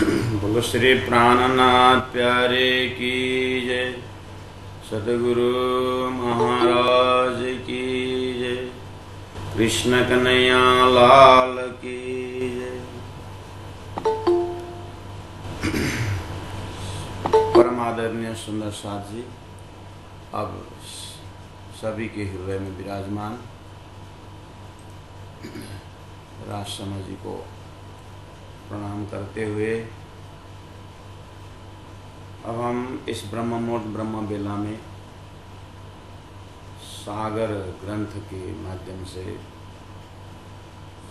बोलो श्री प्राणनाथ प्यारे की जय, सतगुरु महाराज की जय, कृष्ण कन्हैया लाल की जय। परम आदरणीय सुंदर साथ जी, अब सभी के हृदय में विराजमान राजशर्मा जी को प्रणाम करते हुए अब हम इस ब्रह्म मुहूर्त ब्रह्म बेला में सागर ग्रंथ के माध्यम से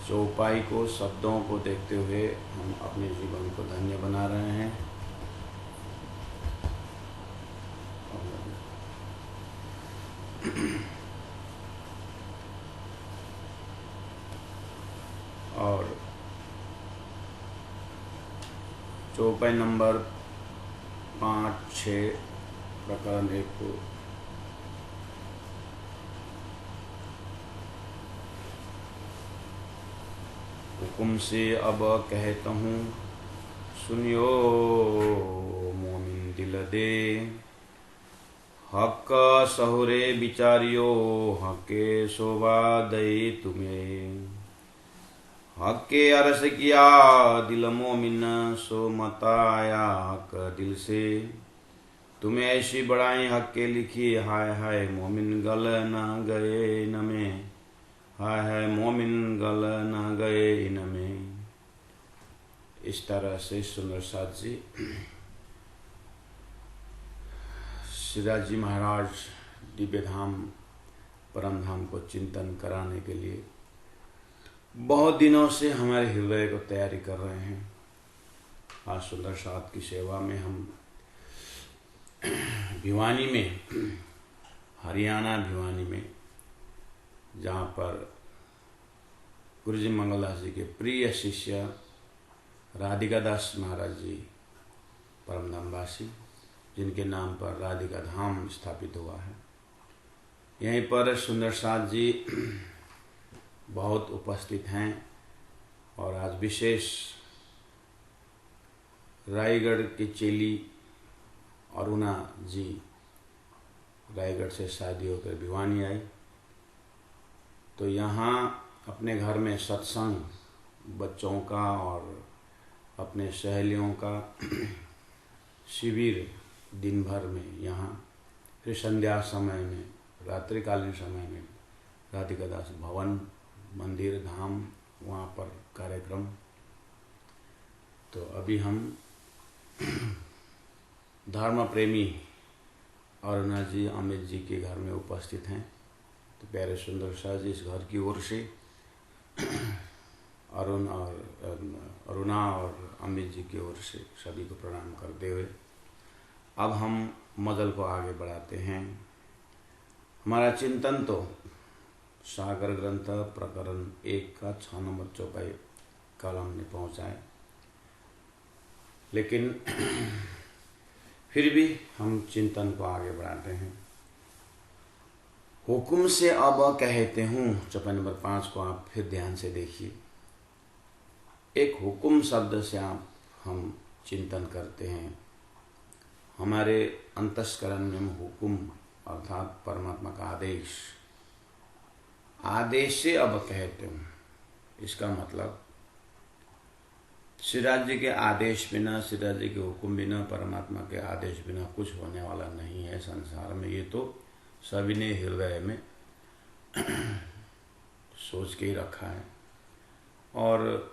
चौपाई को, शब्दों को देखते हुए हम अपने जीवन को धन्य बना रहे हैं। और चौपाई नंबर 5-6 प्रकरण 1 को हुकुम से अब कहता हूँ, सुनियो मोमिन दिल दे, हक सहुरे बिचारियो, हके शोभा दई तुम्हें, हक के अरस किया दिल मोमिन, सो मताया हक दिल से, तुम्हें ऐसी बड़ाई हक के लिखी, हाय हाय मोमिन गल न गए इनमें, हाय हाय मोमिन गल न गए इनमें। इस तरह से सुंदर साथ जी सिराज जी महाराज दिव्य धाम परम धाम को चिंतन कराने के लिए बहुत दिनों से हमारे हृदय को तैयारी कर रहे हैं। आज सुंदर साथ की सेवा में हम भिवानी में, हरियाणा भिवानी में, जहाँ पर गुरु जी मंगलदास जी के प्रिय शिष्य राधिका दास महाराज जी परम धामवासी, जिनके नाम पर राधिका धाम स्थापित हुआ है, यहीं पर सुंदर साथ जी बहुत उपस्थित हैं। और आज विशेष रायगढ़ की चेली अरुणा जी रायगढ़ से शादी होकर भिवानी आई, तो यहाँ अपने घर में सत्संग बच्चों का और अपने सहेलियों का शिविर दिन भर में यहाँ, फिर संध्या समय में, रात्रिकालीन समय में राधिका दास भवन मंदिर धाम, वहाँ पर कार्यक्रम। तो अभी हम धर्म प्रेमी अरुणा जी अमित जी के घर में उपस्थित हैं। तो प्यारे सुंदर शाह जी, इस घर की ओर से अरुणा और अमित जी की ओर से सभी को प्रणाम करते हुए अब हम मजल को आगे बढ़ाते हैं। हमारा चिंतन तो सागर ग्रंथ प्रकरण 1 का 6 नंबर चौपाई कल हमने पहुँचा है, लेकिन फिर भी हम चिंतन को आगे बढ़ाते हैं। हुकुम से अब कहते हूँ, चौपाई नंबर 5 को आप फिर ध्यान से देखिए। एक हुकुम शब्द से आप हम चिंतन करते हैं। हमारे अंतस्करण में हुकुम अर्थात परमात्मा का आदेश, आदेश से अब कहते हूँ, इसका मतलब सिराज जी के आदेश बिना, सिराज जी के हुक्म बिना, परमात्मा के आदेश बिना कुछ होने वाला नहीं है संसार में। ये तो सभी ने हृदय में सोच के ही रखा है। और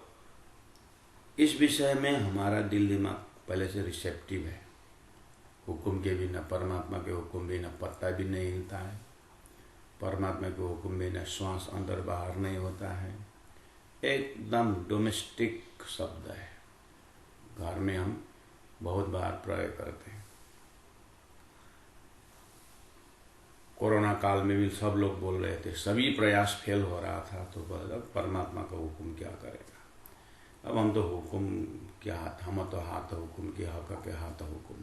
इस विषय में हमारा दिल दिमाग पहले से रिसेप्टिव है। हुक्म के बिना, परमात्मा के हुक्म बिना पत्ता भी नहीं हिलता है, परमात्मा के हुक्म बिना श्वास अंदर बाहर नहीं होता है। एकदम डोमेस्टिक शब्द है, घर में हम बहुत बार प्रयोग करते हैं। कोरोना काल में भी सब लोग बोल रहे थे, सभी प्रयास फेल हो रहा था, तो बोला परमात्मा का हुक्म क्या करेगा। अब हम तो हुक्म क्या हाथ, हम तो हाथ हुक्म के हक के हाथ हुक्म,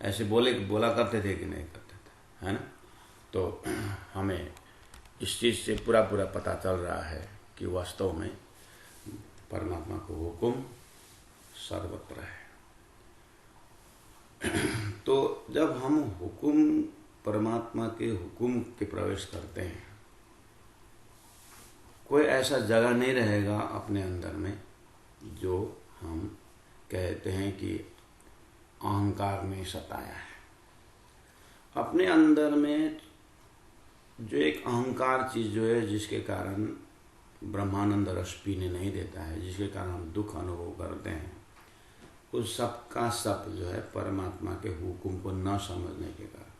ऐसे बोला करते थे कि नहीं करते थे, है ना। तो हमें इस चीज़ से पूरा पता चल रहा है कि वास्तव में परमात्मा को हुक्म सर्वत्र है। तो जब हम हुकुम, परमात्मा के हुकुम के प्रवेश करते हैं, कोई ऐसा जगह नहीं रहेगा अपने अंदर में जो हम कहते हैं कि अहंकार ने सताया है। अपने अंदर में जो एक अहंकार चीज जो है, जिसके कारण ब्रह्मानंद रस पीने नहीं देता है, जिसके कारण हम दुख अनुभव करते हैं, उस सब का सब जो है परमात्मा के हुकुम को न समझने के कारण।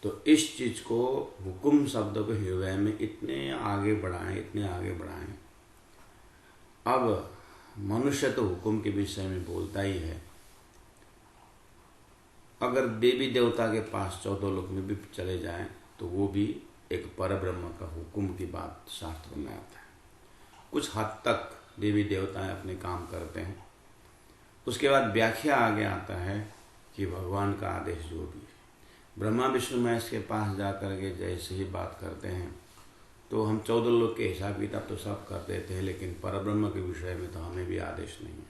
तो इस चीज को, हुकुम शब्द को हृदय में इतने आगे बढ़ाएं, इतने आगे बढ़ाएं। अब मनुष्य तो हुकुम के विषय में बोलता ही है। अगर देवी देवता के पास 14 लोक में भी चले जाएं तो वो भी एक परब्रह्म का हुकुम की बात शास्त्र में आता है। कुछ हद तक देवी देवताएं अपने काम करते हैं, उसके बाद व्याख्या आगे आता है कि भगवान का आदेश जो भी है। ब्रह्मा विष्णु महेश के पास जा कर के जैसे ही बात करते हैं तो हम 14 लोग के हिसाब किताब तो सब कर देते हैं, लेकिन परब्रह्म के विषय में तो हमें भी आदेश नहीं है।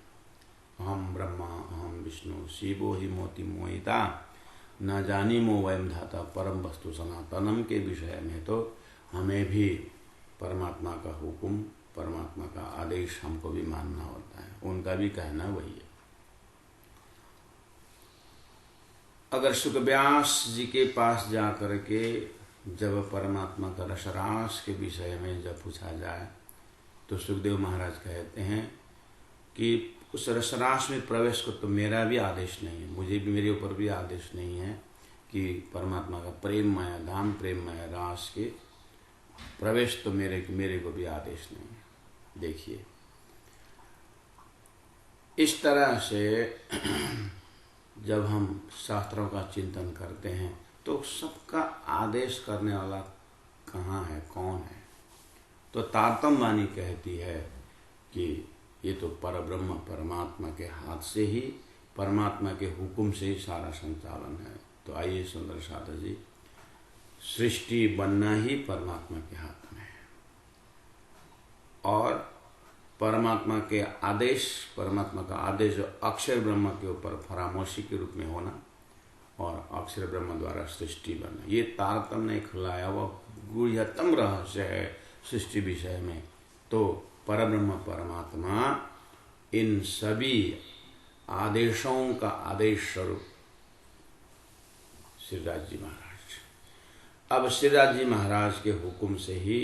अहम ब्रह्मा अहम विष्णु शिवो ही मोति मोहिता न जानी मो वयम धाता परम वस्तु सनातनम के विषय में तो हमें भी परमात्मा का हुक्म, परमात्मा का आदेश हमको भी मानना होता है। उनका भी कहना वही है। अगर सुखव्यास जी के पास जा कर के जब परमात्मा का रसरास के विषय में जब पूछा जाए तो सुखदेव महाराज कहते हैं कि उस रसरास में प्रवेश को तो मेरा भी आदेश नहीं है, मुझे भी, मेरे ऊपर भी आदेश नहीं है कि परमात्मा का प्रेममय धाम, प्रेममय रास के प्रवेश तो मेरे को भी आदेश नहीं है। देखिए, इस तरह से जब हम शास्त्रों का चिंतन करते हैं तो सबका आदेश करने वाला कहाँ है, कौन है? तो तारतम्य वाणी कहती है कि ये तो परब्रह्म परमात्मा के हाथ से ही, परमात्मा के हुक्म से ही सारा संचालन है। तो आइए सुंदर साधक जी, सृष्टि बनना ही परमात्मा के हाथ में है और परमात्मा के आदेश, परमात्मा का आदेश जो अक्षर ब्रह्म के ऊपर फरामोशी के रूप में होना और अक्षर ब्रह्म द्वारा सृष्टि बनना, ये तारतम्य ने खिलाया हुआ गुह्यतम रहस्य है सृष्टि विषय में। तो परब्रह्म परमात्मा इन सभी आदेशों का आदेश स्वरूप श्रीराज जी महाराज। अब श्रीराज जी महाराज के हुक्म से ही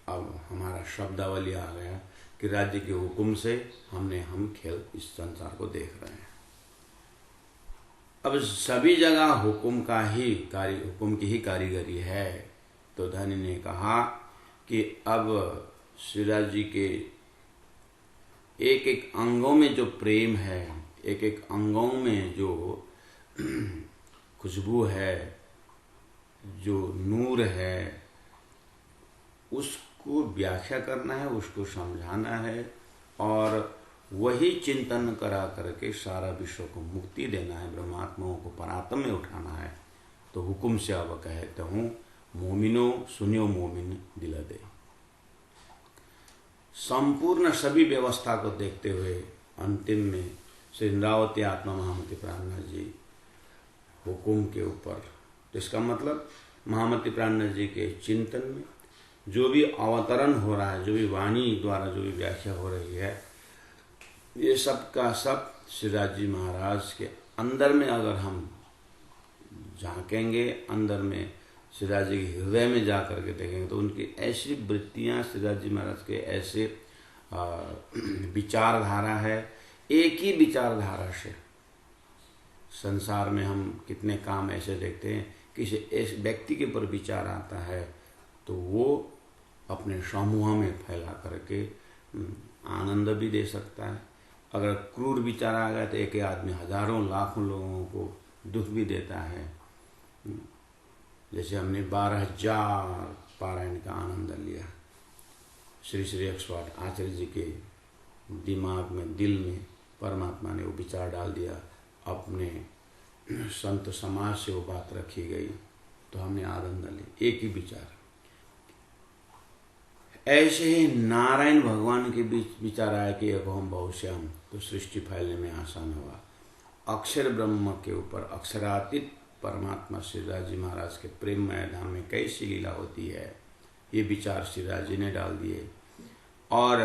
अब हमारा शब्दावली आ गया कि राज्य के हुक्म से हम खेल इस संसार को देख रहे हैं। अब सभी जगह हुक्म का ही कार्य, हुक्म की ही कारीगरी है। तो धनी ने कहा कि अब श्रीराज जी के एक एक अंगों में जो प्रेम है, एक एक अंगों में जो खुशबू है, जो नूर है, उसको व्याख्या करना है, उसको समझाना है और वही चिंतन करा करके सारा विश्व को मुक्ति देना है, ब्रह्मात्माओं को परात्म में उठाना है। तो हुक्म से अब कहता हूँ, मोमिनो सुनियो मोमिन दिल दे। संपूर्ण सभी व्यवस्था को देखते हुए अंतिम में श्री इंद्रावती आत्मा महामती प्राणनाथ जी हुकुम के ऊपर, तो इसका मतलब महामती प्राणनाथ जी के चिंतन में जो भी अवतरण हो रहा है, जो भी वाणी द्वारा जो भी व्याख्या हो रही है, ये सब का सब श्रीराज जी महाराज के अंदर में अगर हम झांकेंगे, अंदर में श्रीराज जी के हृदय में जा करके देखेंगे तो उनकी ऐसी वृत्तियाँ, श्रीराज जी महाराज के ऐसे विचारधारा है। एक ही विचारधारा से संसार में हम कितने काम ऐसे देखते हैं, किसी ऐसे व्यक्ति के ऊपर विचार आता है तो वो अपने समूह में फैला करके आनंद भी दे सकता है। अगर क्रूर विचार आ गया तो एक आदमी हजारों लाखों लोगों को दुख भी देता है। जैसे हमने 12,000 पारायण का आनंद लिया, श्री श्री 108 आचार्य जी के दिमाग में, दिल में परमात्मा ने वो विचार डाल दिया, अपने संत समाज से वो बात रखी गई तो हमने आनंद ली। एक ही विचार, ऐसे ही नारायण भगवान के बीच विचार आया कि एक हम बहुश्याम, तो सृष्टि फैलने में आसान हुआ। अक्षर ब्रह्म के ऊपर अक्षरातीत परमात्मा श्रीराज जी महाराज के प्रेममय धाम में कैसी लीला होती है, ये विचार श्रीराज जी ने डाल दिए। और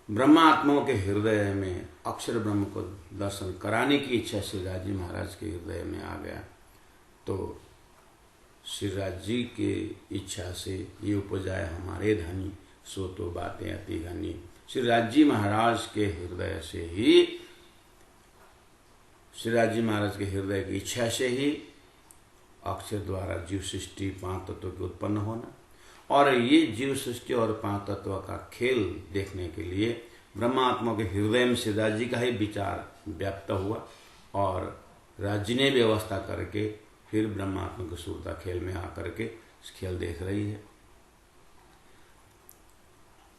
ब्रह्मात्माओं के हृदय में अक्षर ब्रह्म को दर्शन कराने की इच्छा श्रीराज जी महाराज के हृदय में आ गया। तो श्रीराज जी के इच्छा से ये उपजाए हमारे धनी, सो तो बातें अति घनी। श्रीराज जी महाराज के हृदय से ही, श्रीराज जी महाराज के हृदय की इच्छा से ही अक्षर द्वारा जीव सृष्टि 5 तत्वों के उत्पन्न होना, और ये जीव सृष्टि और 5 तत्व का खेल देखने के लिए ब्रह्मात्मा के हृदय में श्रीराज जी का ही विचार व्याप्त हुआ, और राज्य ने व्यवस्था करके फिर ब्रह्मात्मा की सूरता खेल में आकर के इस खेल देख रही है।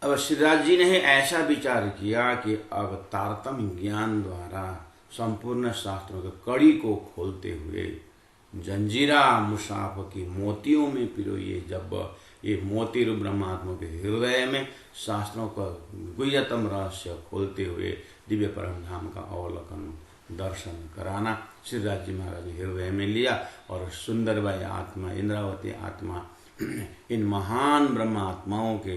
अब श्रीराज जी ने ऐसा विचार किया कि अब तारतम्य ज्ञान द्वारा संपूर्ण शास्त्रों के कड़ी को खोलते हुए जंजीरा मुसाफ की मोतियों में पिरोइए। जब ये मोती रूप ब्रह्मात्मा के हृदय में शास्त्रों का गुह्यतम रहस्य खोलते हुए दिव्य परम धाम का अवलोकन दर्शन कराना श्रीराज जी महाराज ने हृदय में लिया, और सुंदरबाई आत्मा, इंद्रावती आत्मा, इन महान ब्रह्मात्माओं के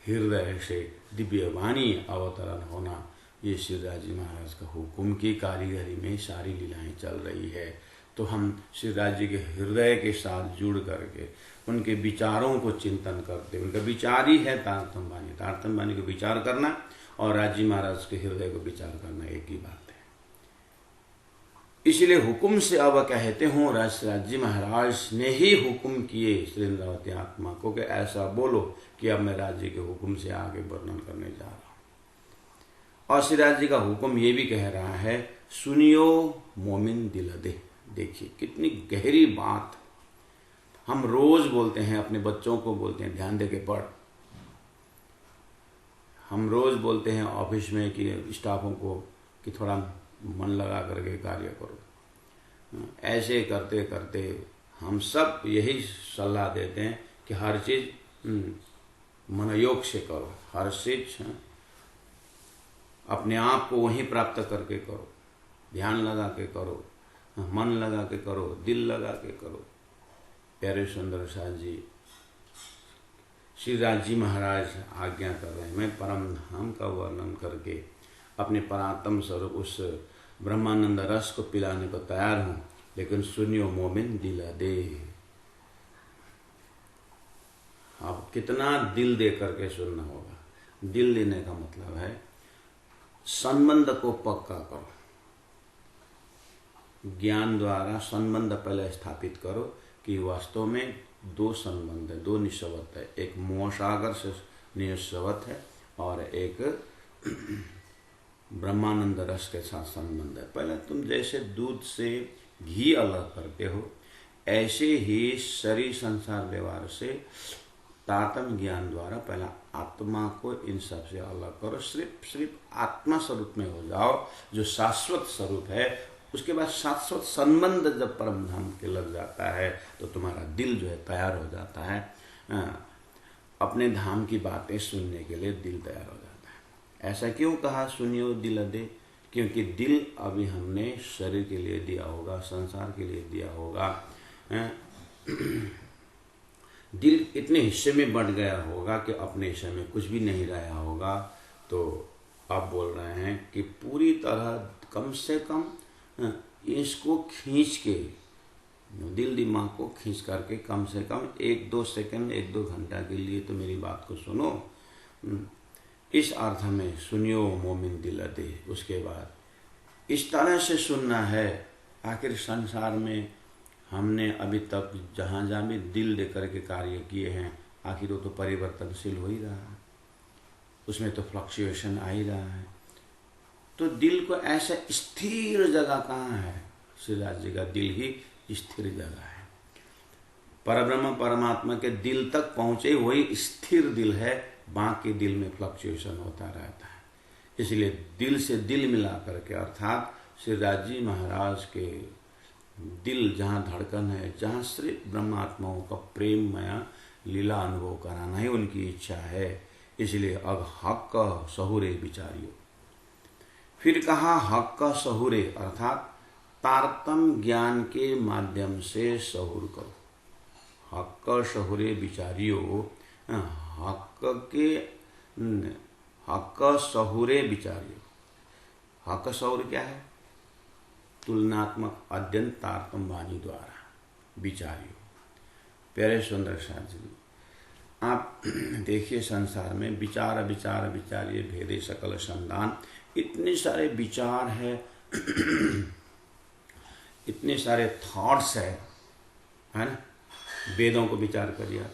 हृदय से दिव्य वाणी अवतरण होना, ये श्रीराज जी महाराज का हुक्म की कारीगरी में सारी लीलाएं चल रही है। तो हम श्रीराज जी के हृदय के साथ जुड़ करके उनके विचारों को चिंतन करते, उनका विचार ही है तारतम्य वाणी। तारतम्य वाणी को विचार करना और राज जी महाराज के हृदय को विचार करना एक ही बात है। इसलिए हुक्म से अब कहते हो, राज जी महाराज ने ही हुक्म किए श्री इंद्रावती आत्मा को कि ऐसा बोलो कि अब मैं राज जी के हुक्म से आगे वर्णन करने जा रहा हूं। और श्री राज जी का हुक्म ये भी कह रहा है, सुनियो मोमिन दिल दे। देखिए कितनी गहरी बात हम रोज बोलते हैं, अपने बच्चों को बोलते हैं ध्यान दे के पढ़। हम रोज बोलते हैं ऑफिस में कि स्टाफों को कि थोड़ा मन लगा करके कार्य करो। ऐसे करते करते हम सब यही सलाह देते हैं कि हर चीज मनोयोग से करो, हर चीज अपने आप को वहीं प्राप्त करके करो, ध्यान लगा के करो, मन लगा के करो, दिल लगा के करो। प्यारे सुंदर साथ जी श्री राज जी महाराज आज्ञा कर रहे हैं, मैं परम धाम का वर्णन करके अपने परात्म स्वरूप उस ब्रह्मानंद रस को पिलाने को तैयार हूं, लेकिन सुनियो मोमिन दिल दे। अब कितना दिल दे करके सुनना होगा। दिल देने का मतलब है संबंध को पक्का करो, ज्ञान द्वारा संबंध पहले स्थापित करो कि वास्तव में दो संबंध है, दो निश्चवत है। एक मोहसागर से निश्चवत है और एक ब्रह्मानंद रस के साथ संबंध है। पहले तुम जैसे दूध से घी अलग करते हो, ऐसे ही शरीर संसार व्यवहार से तारतम्य ज्ञान द्वारा पहला आत्मा को इन सब से अलग करो। सिर्फ आत्मा स्वरूप में हो जाओ जो शाश्वत स्वरूप है। उसके बाद शाश्वत संबंध जब परम धाम के लग जाता है तो तुम्हारा दिल जो है तैयार हो जाता है, अपने धाम की बातें सुनने के लिए दिल तैयार हो जाता है। ऐसा क्यों कहा सुनियो दिल दे? क्योंकि दिल अभी हमने शरीर के लिए दिया होगा, संसार के लिए दिया होगा, दिल इतने हिस्से में बंट गया होगा कि अपने हिस्से में कुछ भी नहीं रहा होगा। तो अब बोल रहे हैं कि पूरी तरह कम से कम इसको खींच के, दिल दिमाग को खींच करके कम से कम 1-2 सेकंड 1-2 घंटा के लिए तो मेरी बात को सुनो। इस अर्थ में सुनियो मोमिन दिल दे। उसके बाद इस तरह से सुनना है। आखिर संसार में हमने अभी तक जहाँ जहाँ भी दिल दे करके कार्य किए हैं, आखिर वो तो परिवर्तनशील हो ही रहा है, उसमें तो फ्लक्चुएशन आ ही रहा है। तो दिल को ऐसा स्थिर जगह कहाँ है? श्री राज जी का दिल ही स्थिर जगह है। परब्रह्म परमात्मा के दिल तक पहुँचे वही स्थिर दिल है, बाकी दिल में फ्लक्चुएशन होता रहता है। इसलिए दिल से दिल मिला करके, अर्थात श्री राज जी महाराज के दिल जहाँ धड़कन है, जहाँ सिर्फ ब्रह्मात्माओं का प्रेममय लीला अनुभव कराना ही उनकी इच्छा है। इसलिए अब हक सहुरे विचारियो। फिर कहा हक सहुरे अर्थात तारतम ज्ञान के माध्यम से सहुर करो। हक सहुरे विचारियो, हक सहुरे विचारियो। हक सहुर क्या है? तुलनात्मक अध्ययन तारतम वाणी द्वारा विचारियो। प्यारे सुंदर साथ जी, आप देखिए संसार में विचार विचार विचारिए भेदे सकल संधान, इतने सारे विचार है इतने सारे थॉट्स है ना। वेदों को विचार करिए,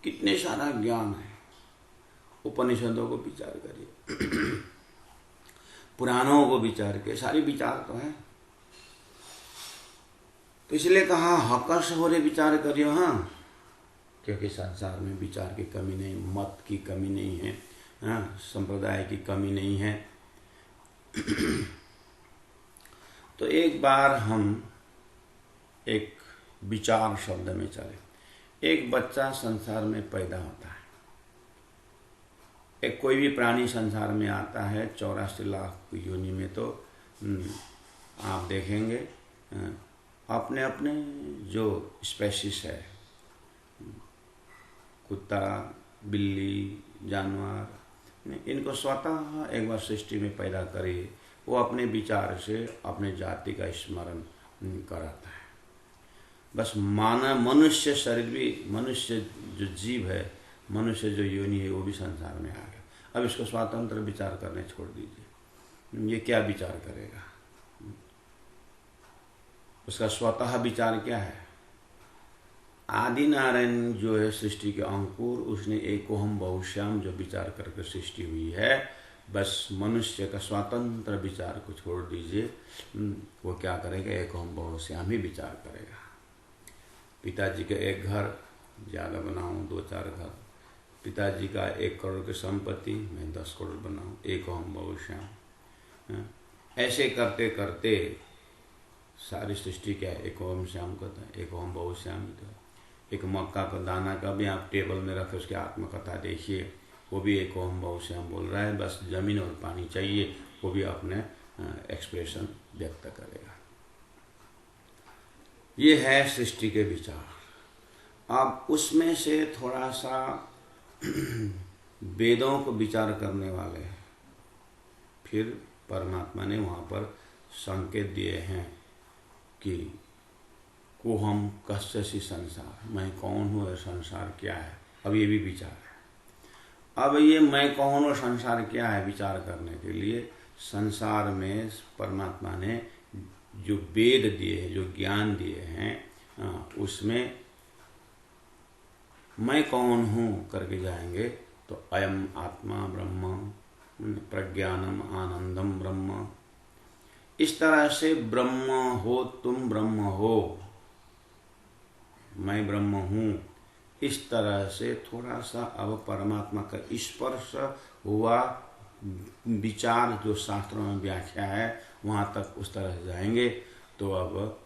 कितने सारा ज्ञान है। उपनिषदों को विचार करिए, पुराणों को विचार के सारी विचार तो है। तो इसलिए कहा हक सहुरे विचार करियो। हाँ, क्योंकि संसार में विचार की कमी नहीं, मत की कमी नहीं है, हाँ, संप्रदाय की कमी नहीं है। तो एक बार हम एक विचार शब्द में चले। एक बच्चा संसार में पैदा होता है, एक कोई भी प्राणी संसार में आता है 84 लाख योनि में, तो आप देखेंगे अपने अपने जो स्पेसीज है, कुत्ता, बिल्ली, जानवर, इनको स्वतः एक बार सृष्टि में पैदा करे, वो अपने विचार से अपने जाति का स्मरण कराता है। बस मनुष्य शरीर भी, मनुष्य जो जीव है, मनुष्य जो योनि है, वो भी संसार में आ गया। अब इसको स्वतंत्र विचार करने छोड़ दीजिए, ये क्या विचार करेगा? उसका स्वतः विचार क्या है? आदि नारायण जो है सृष्टि के अंकुर, उसने एकोहम बहुश्याम जो विचार करके सृष्टि हुई है, बस मनुष्य का स्वतंत्र विचार को छोड़ दीजिए, वो क्या करेगा? एकोहम बहुश्याम ही विचार करेगा। पिताजी का एक घर ज़्यादा बनाऊं, 2-4 घर, पिताजी का 1 करोड़ की संपत्ति मैं 10 करोड़ बनाऊं, एकोहम बहुश्याम। ऐसे करते करते सारी सृष्टि क्या है? एकोहम श्याम कहता है, एकोहम बहुश्याम ही तो। एक मक्का का दाना का भी आप टेबल में रखे उसकी आत्मकथा देखिए, वो भी एकोहम बहुश्याम बोल रहा है। बस जमीन और पानी चाहिए, वो भी अपने एक्सप्रेशन व्यक्त करेगा। ये है सृष्टि के विचार। अब उसमें से थोड़ा सा वेदों को विचार करने वाले हैं। फिर परमात्मा ने वहाँ पर संकेत दिए हैं कि कोहम कस्यसि संसार, मैं कौन हूँ और संसार क्या है। अब ये भी विचार है। अब ये मैं कौन और संसार क्या है विचार करने के लिए संसार में परमात्मा ने जो वेद दिए हैं, जो ज्ञान दिए हैं, उसमें मैं कौन हूँ करके जाएंगे तो अयम आत्मा ब्रह्म, प्रज्ञानम आनंदम ब्रह्म, इस तरह से ब्रह्म हो, तुम ब्रह्म हो, मैं ब्रह्म हूँ, इस तरह से थोड़ा सा अब परमात्मा का स्पर्श हुआ विचार जो शास्त्रों में व्याख्या है वहाँ तक उस तरह से जाएंगे। तो अब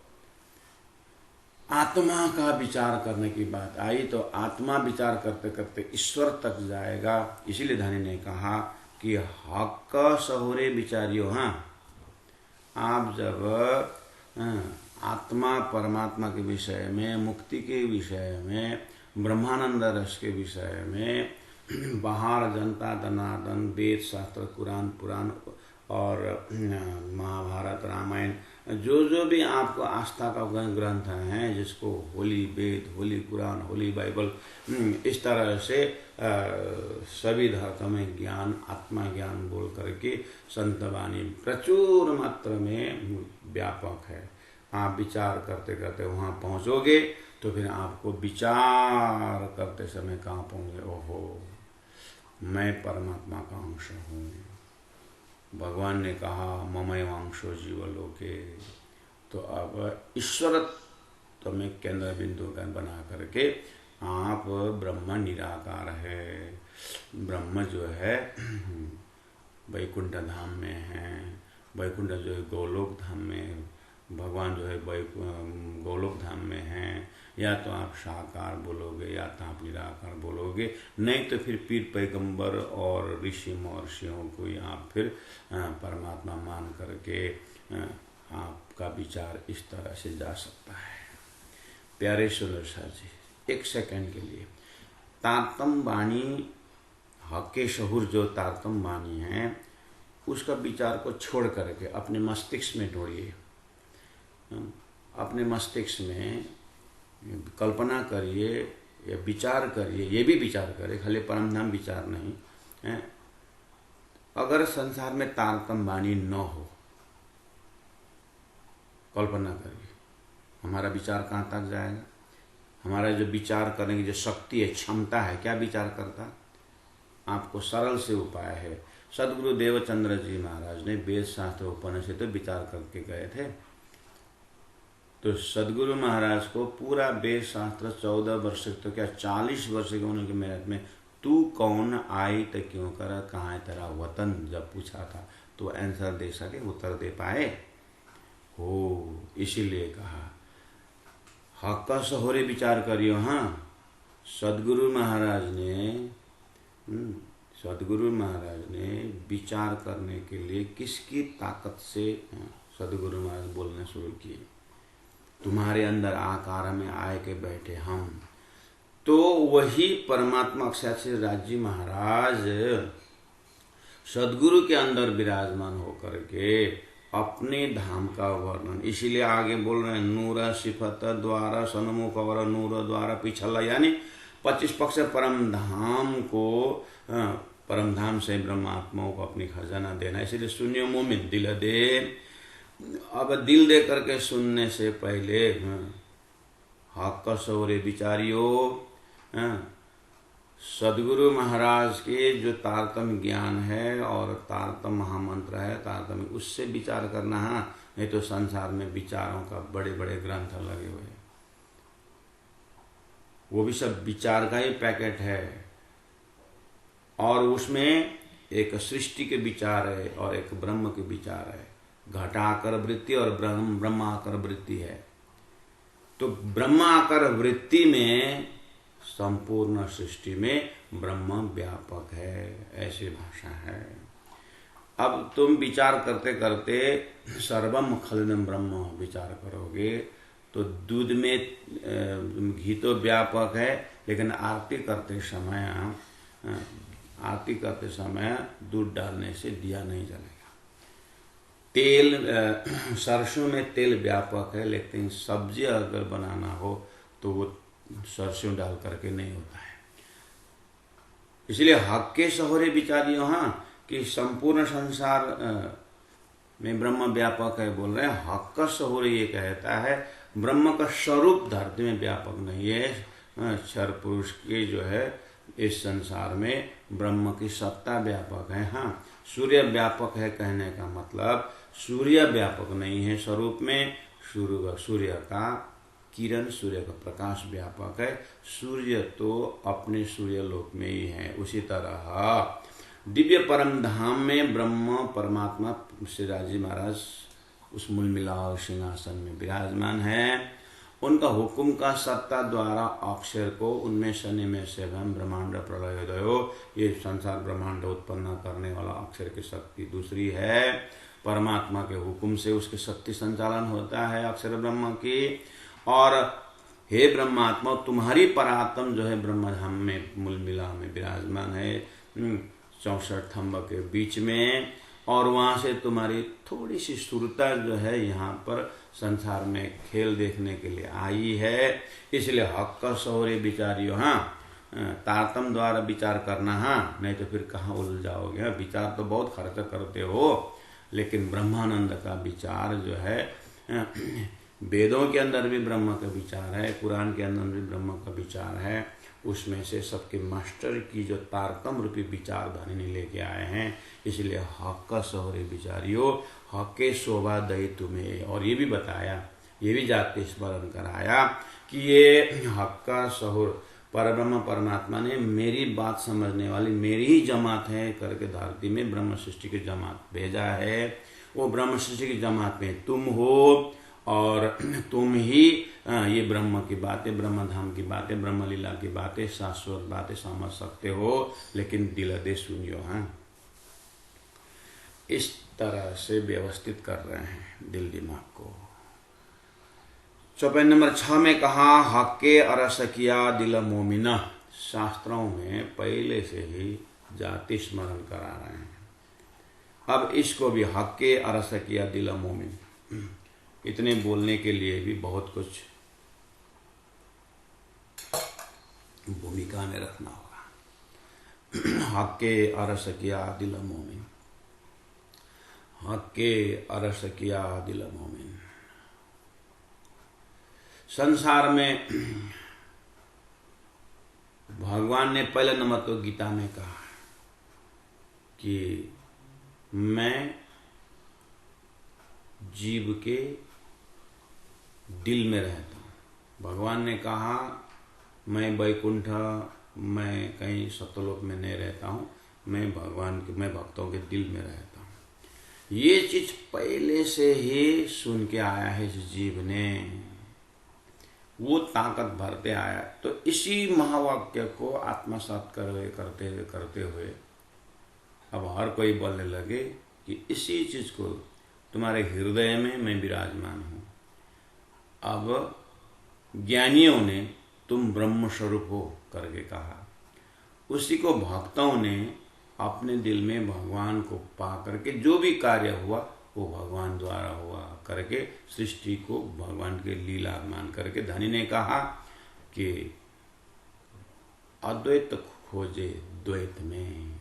आत्मा का विचार करने की बात आई तो आत्मा विचार करते करते ईश्वर तक जाएगा। इसीलिए धनी ने कहा कि हक सहुरे विचारियो। हाँ, आप जब आत्मा परमात्मा के विषय में, मुक्ति के विषय में, ब्रह्मानंद रस के विषय में, बाहर जनता दनादन वेद शास्त्र कुरान पुराण और महाभारत रामायण जो भी आपको आस्था का ग्रंथ हैं, जिसको होली वेद, होली कुरान, होली बाइबल, इस तरह से सभी धर्म में ज्ञान, आत्मा ज्ञान बोल करके संतवाणी प्रचुर मात्रा में व्यापक है। आप विचार करते करते वहाँ पहुँचोगे तो फिर आपको विचार करते समय कहाँ पहुँचे? ओहो, मैं परमात्मा का अंश हूँ। भगवान ने कहा ममैवांशो जीवलोके, तो अब ईश्वरत्व में केंद्र बिंदु बना करके आप ब्रह्म निराकार है। ब्रह्म जो है वैकुंठ धाम में है, वैकुंठ जो है गोलोक धाम में, भगवान जो है गोलोक धाम में हैं, या तो आप शाहकार बोलोगे या तो आप निराकार बोलोगे, नहीं तो फिर पीर पैगंबर और ऋषि महर्षियों को आप फिर परमात्मा मान करके आपका विचार इस तरह से जा सकता है। प्यारे सुरेशा जी, एक सेकंड के लिए तारतम वाणी, हक़ शहूर जो तारतम वाणी है, उसका विचार को छोड़ करके अपने मस्तिष्क में ढूंढिए। अपने मस्तिष्क में कल्पना करिए या विचार करिए, ये भी विचार करिए, खाली परमधाम विचार नहीं है। अगर संसार में तारतम वाणी न हो, कल्पना करिए हमारा विचार कहाँ तक जाएगा। हमारा जो विचार करने की जो शक्ति है, क्षमता है, क्या विचार करता। आपको सरल से उपाय है। सदगुरु देवचंद्र जी महाराज ने वेद शास्त्र उपनिषद तो विचार करके गए थे, तो सदगुरु महाराज को पूरा वेद शास्त्र 14 वर्ष तो क्या 40 वर्ष के उनकी मेहनत में तू कौन आई तो क्यों कर, कहाँ है तेरा वतन जब पूछा था तो आंसर दे सके, उत्तर दे पाए हो। इसीलिए कहा हक का सहोरे विचार करियो। हाँ, सदगुरु महाराज ने विचार करने के लिए किसकी ताकत से सदगुरु महाराज बोलना शुरू किए। तुम्हारे अंदर आकार में आए के बैठे हम, तो वही परमात्मा अक्षय राजी महाराज सदगुरु के अंदर विराजमान होकर के अपने धाम का वर्णन, इसीलिए आगे बोल रहे हैं नूर सिफत द्वारा सन्मुख और नूर द्वारा पिछला, यानी 25 पक्ष परम धाम को, परम धाम से ब्रह्मात्माओं को अपनी खजाना देना। इसलिए सुनियो मोमिन दिल दे। अब दिल दे करके सुनने से पहले हक का सौरे विचारियो। सदगुरु महाराज के जो तारतम ज्ञान है और तारतम महामंत्र है, तारतम उससे विचार करना है। नहीं तो संसार में विचारों का बड़े बड़े ग्रंथ लगे हुए हैं, वो भी सब विचार का ही पैकेट है। और उसमें एक सृष्टि के विचार है और एक ब्रह्म के विचार है। घटाकर वृत्ति और ब्रह्माकर वृत्ति है। तो ब्रह्माकर वृत्ति में संपूर्ण सृष्टि में ब्रह्म व्यापक है, ऐसी भाषा है। अब तुम विचार करते करते सर्वम खलिदम ब्रह्म विचार करोगे तो दूध में घी तो व्यापक है, लेकिन आरती करते समय दूध डालने से दिया नहीं जलेगा। तेल, सरसों में तेल व्यापक है, लेकिन सब्जी अगर बनाना हो तो वो सरसों डाल करके नहीं होता है। इसलिए हक के सहोरे विचारियो। हाँ, कि संपूर्ण संसार में ब्रह्म व्यापक है बोल रहे हैं। हक का सहोरे ये कहता है ब्रह्म का स्वरूप धरती में व्यापक नहीं है। क्षर पुरुष के जो है इस संसार में ब्रह्म की सत्ता व्यापक है। हाँ, सूर्य व्यापक है कहने का मतलब सूर्य व्यापक नहीं है स्वरूप में। सूर्य का किरण, सूर्य का प्रकाश व्यापक है। सूर्य तो अपने सूर्य लोक में ही है। उसी तरह दिव्य परम धाम में ब्रह्म परमात्मा श्री राजी महाराज उस मूल मिलाव सिंहासन में विराजमान है। उनका हुक्म का सत्ता द्वारा अक्षर को उनमें शनि में से ब्रह्मांड प्रलयोदयो, ये संसार ब्रह्मांड उत्पन्न करने वाला अक्षर की शक्ति दूसरी है। परमात्मा के हुक्म से उसकी शक्ति संचालन होता है अक्षर ब्रह्म की। और हे ब्रह्मात्मा, तुम्हारी परात्म जो है ब्रह्मधाम में मूल मिला में विराजमान है 64 थंब के बीच में। और वहाँ से तुम्हारी थोड़ी सी सुरता जो है यहाँ पर संसार में खेल देखने के लिए आई है। इसलिए हक का सौरे विचारियो। हाँ, तारतम द्वारा विचार करना। हाँ, नहीं तो फिर कहाँ उलझ जाओगे। विचार तो बहुत खर्च करते हो, लेकिन ब्रह्मानंद का विचार जो है, वेदों के अंदर भी ब्रह्म का विचार है, कुरान के अंदर भी ब्रह्म का विचार है। उसमें से सबके मास्टर की जो तारतम रूपी विचार धनी लेके आए हैं। इसलिए हक का सौरे विचारियो, हक के शोभा दई तुम्हें। और ये भी बताया, ये भी जाति स्मरण कराया कि ये हक का सहुर परब्रह्म परमात्मा ने मेरी बात समझने वाली मेरी ही जमात है करके धरती में ब्रह्म सृष्टि की जमात भेजा है। वो ब्रह्म सृष्टि की जमात में तुम हो। और तुम ही ये ब्रह्म की बातें, ब्रह्म धाम की बातें, ब्रह्म लीला की बातें, शाश्वत बातें समझ सकते हो, लेकिन दिल दे सुनियो। हाँ, इस तरह से व्यवस्थित कर रहे हैं दिल दिमाग को। चौपाई नंबर 6 में कहा हक्के अरस किया दिल मोमिना। शास्त्रों में पहले से ही जाति स्मरण करा रहे हैं। अब इसको भी हक्के अरस किया दिल मोमिन, इतने बोलने के लिए भी बहुत कुछ भूमिका में रखना होगा। हक्के अरस किया दिल मोमिन, हक्के अरस किया दिल मोमिन। संसार में भगवान ने पहले नंबर तो गीता में कहा कि मैं जीव के दिल में रहता हूँ। भगवान ने कहा मैं वैकुंठ, मैं कहीं सतलोक में नहीं रहता हूँ, मैं भगवान के, मैं भक्तों के दिल में रहता हूँ। ये चीज पहले से ही सुन के आया है इस जीव ने, वो ताकत भरते आया। तो इसी महावाक्य को आत्मसात करते हुए अब हर कोई बोलने लगे कि इसी चीज को तुम्हारे हृदय में मैं विराजमान हूँ। अब ज्ञानियों ने तुम ब्रह्म स्वरूप हो करके कहा, उसी को भक्तों ने अपने दिल में भगवान को पा करके जो भी कार्य हुआ वो भगवान द्वारा हुआ करके सृष्टि को भगवान के लीला मान करके धनी ने कहा कि अद्वैत खोजे द्वैत में।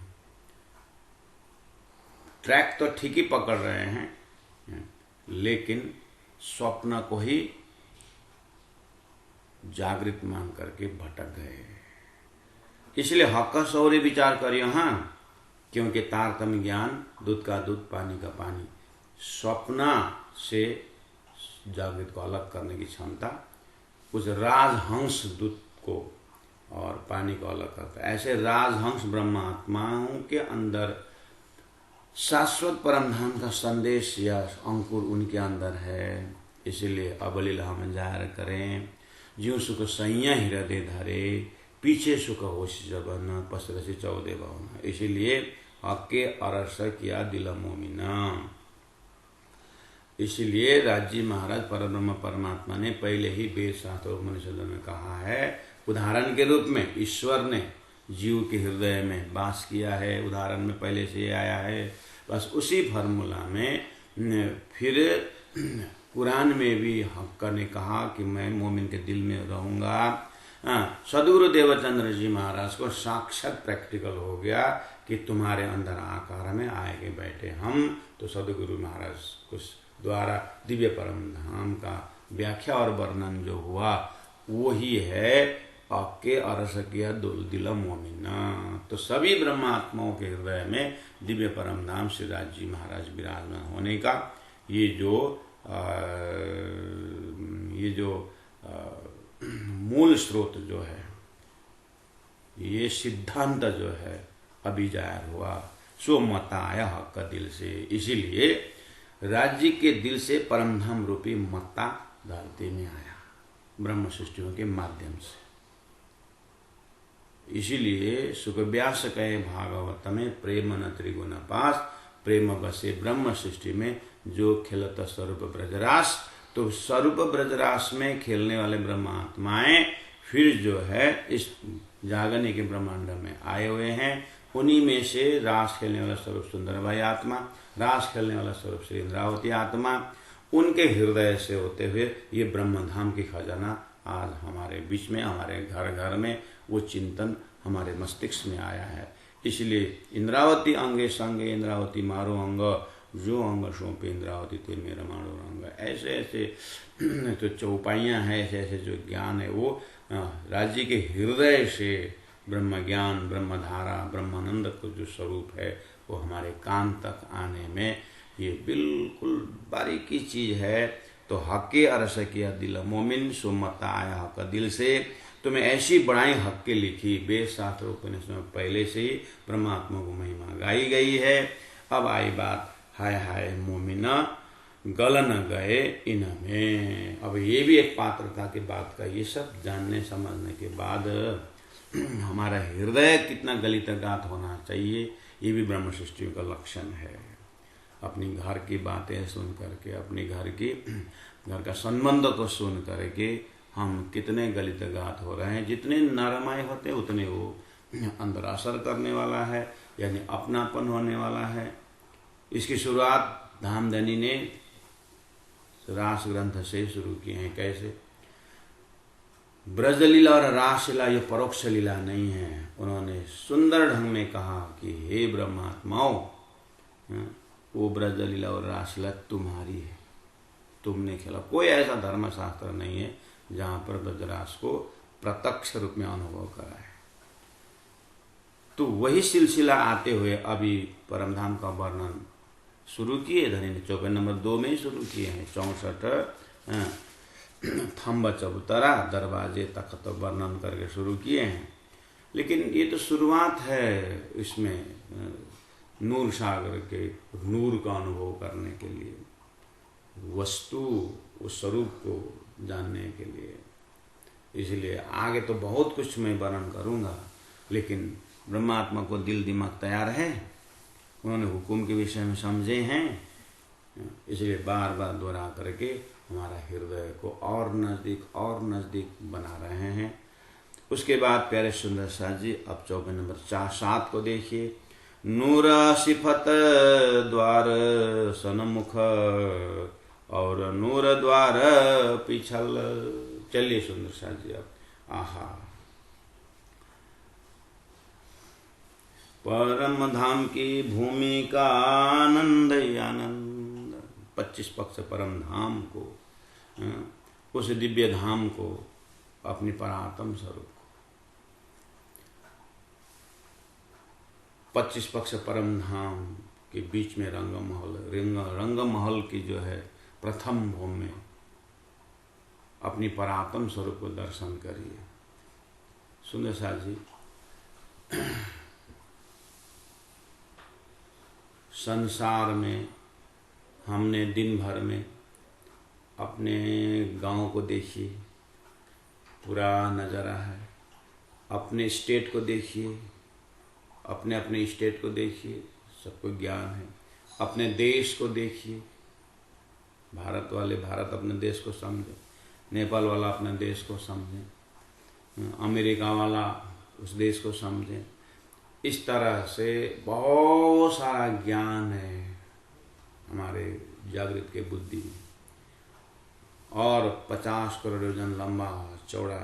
ट्रैक तो ठीक ही पकड़ रहे हैं, लेकिन स्वप्न को ही जागृत मान करके भटक गए। इसलिए हक सौरे विचार करियो। हाँ, क्योंकि तारतम्य ज्ञान, दूध का दूध पानी का पानी, स्वप्न से जागृत को अलग करने की क्षमता उस राजहंस दूध को और पानी को अलग करता है। ऐसे राजहंस ब्रह्मात्माओं के अंदर शाश्वत परमधाम का संदेश या अंकुर उनके अंदर है। इसीलिए अबलिल हम जाहिर करें, ज्यों सुख सैया हृदय धरे, पीछे सुख होश जबन, पसरसी 14 भवन। इसीलिए हक्के अरस किया दिल मोमिना। इसलिए राजी महाराज परब्रह्म परमात्मा ने पहले ही वेद शास्त्र उपनिषद में कहा है, उदाहरण के रूप में ईश्वर ने जीव के हृदय में वास किया है, उदाहरण में पहले से आया है। बस उसी फार्मूला में फिर कुरान में भी हक्का ने कहा कि मैं मोमिन के दिल में रहूंगा। सदगुरु देवचंद्र जी महाराज को साक्षात प्रैक्टिकल हो गया कि तुम्हारे अंदर आकार में आए बैठे हम। तो सदगुरु महाराज को द्वारा दिव्य परम धाम का व्याख्या और वर्णन जो हुआ वो ही है हक्के अरस किया दिल मोमिना। तो सभी ब्रह्मात्माओं के हृदय में दिव्य परम धाम श्री राज जी महाराज विराजमान होने का ये जो मूल स्रोत जो है, ये सिद्धांत जो है अभी जाहिर हुआ। सो मता आया हक दिल से। इसीलिए राज्य के दिल से परमधाम रूपी मत्ता धरती में आया ब्रह्म सृष्टियों के माध्यम से। इसीलिए सुखव्यास कहे भागवत में, प्रेम न त्रिगुण पास, प्रेम बसे ब्रह्म सृष्टि में जो खेलत स्वरूप ब्रजरास। तो स्वरूप ब्रजरास में खेलने वाले ब्रह्मात्माएं फिर जो है इस जागने के ब्रह्मांड में आए हुए हैं। उन्हीं में से रास खेलने वाला स्वरूप सुंदर भाई आत्मा, रास खेलने वाला स्वरूप श्री इंद्रावती आत्मा, उनके हृदय से होते हुए ये ब्रह्मधाम की खजाना आज हमारे बीच में, हमारे घर घर में वो चिंतन हमारे मस्तिष्क में आया है। इसलिए इंद्रावती अंगे संगे इंद्रावती मारो अंग, जो अंग सौंपे इंद्रावती ते मेरा मारो अंग। ऐसे ऐसे तो चौपाइयाँ हैं, ऐसे ऐसे जो ज्ञान है वो राज्य के हृदय से ब्रह्म ज्ञान, ब्रह्म धारा, ब्रह्मानंद को जो स्वरूप है वो हमारे कान तक आने में ये बिल्कुल बारीकी चीज है। तो हक्के अरस किया दिल मोमिन, सुमता आया हक दिल से। तो मैं ऐसी बड़ाई हक्के लिखी, वेद शास्त्र उपनिषद में पहले से ही परमात्मा को महिमा गाई गई है। अब आई बात, हाय हाय मोमिना, गलन गए इनमें। अब ये भी एक पात्रता की बात का, ये सब जानने समझने के बाद हमारा हृदय कितना गलित गात होना चाहिए, ये भी ब्रह्म सृष्टि का लक्षण है। अपनी घर की बातें सुन करके, अपनी घर का संबंध को सुन करके हम कितने गलित गात हो रहे हैं। जितने नरमाय होते उतने वो अंदर असर करने वाला है, यानी अपनापन होने वाला है। इसकी शुरुआत धामधनी ने रास ग्रंथ से शुरू किए हैं। कैसे? ब्रजलीला और रासलीला ये परोक्ष लीला नहीं है। उन्होंने सुंदर ढंग में कहा कि हे ब्रह्मात्माओं, वो ब्रजलीला और रासलीला तुम्हारी है, तुमने खेला। कोई ऐसा धर्मशास्त्र नहीं है जहाँ पर ब्रजरास को प्रत्यक्ष रूप में अनुभव करा है। तो वही सिलसिला आते हुए अभी परमधाम का वर्णन शुरू किए। धनी ने 54 नंबर 2 में ही शुरू किए हैं। 64 थम्ब चबूतरा दरवाजे तख्त वर्णन करके शुरू किए हैं। लेकिन ये तो शुरुआत है, इसमें नूर सागर के नूर का अनुभव करने के लिए, वस्तु उस स्वरूप को जानने के लिए। इसलिए आगे तो बहुत कुछ मैं वर्णन करूँगा, लेकिन ब्रह्मात्मा को दिल दिमाग तैयार है, उन्होंने हुकुम के विषय में समझे हैं, इसलिए बार बार दोहरा करके हमारा हृदय को और नज़दीक बना रहे हैं। उसके बाद प्यारे सुंदर शाह जी अब 54 नंबर 7 को देखिए। नूर सिफत द्वार सनमुख और नूर द्वार पिछल। चलिए सुंदर शाह जी अब। आहा, परम धाम की भूमि का आनंद आनंद। 25 पक्ष परम धाम को, उस दिव्य धाम को, अपनी परात्म स्वरूप को, 25 पक्ष परम धाम के बीच में रंग महल की जो है प्रथम भूमि में अपनी परात्म स्वरूप को दर्शन करिए। सुंदर शाह जी, संसार में हमने दिन भर में अपने गांव को देखिए, पूरा नज़ारा है। अपने स्टेट को देखिए, अपने स्टेट को देखिए, सबको ज्ञान है। अपने देश को देखिए, भारत वाले भारत अपने देश को समझे, नेपाल वाला अपने देश को समझे, अमेरिका वाला उस देश को समझे। इस तरह से बहुत सारा ज्ञान है हमारे जागृत के बुद्धि में। और 50 करोड़ योजन लंबा चौड़ा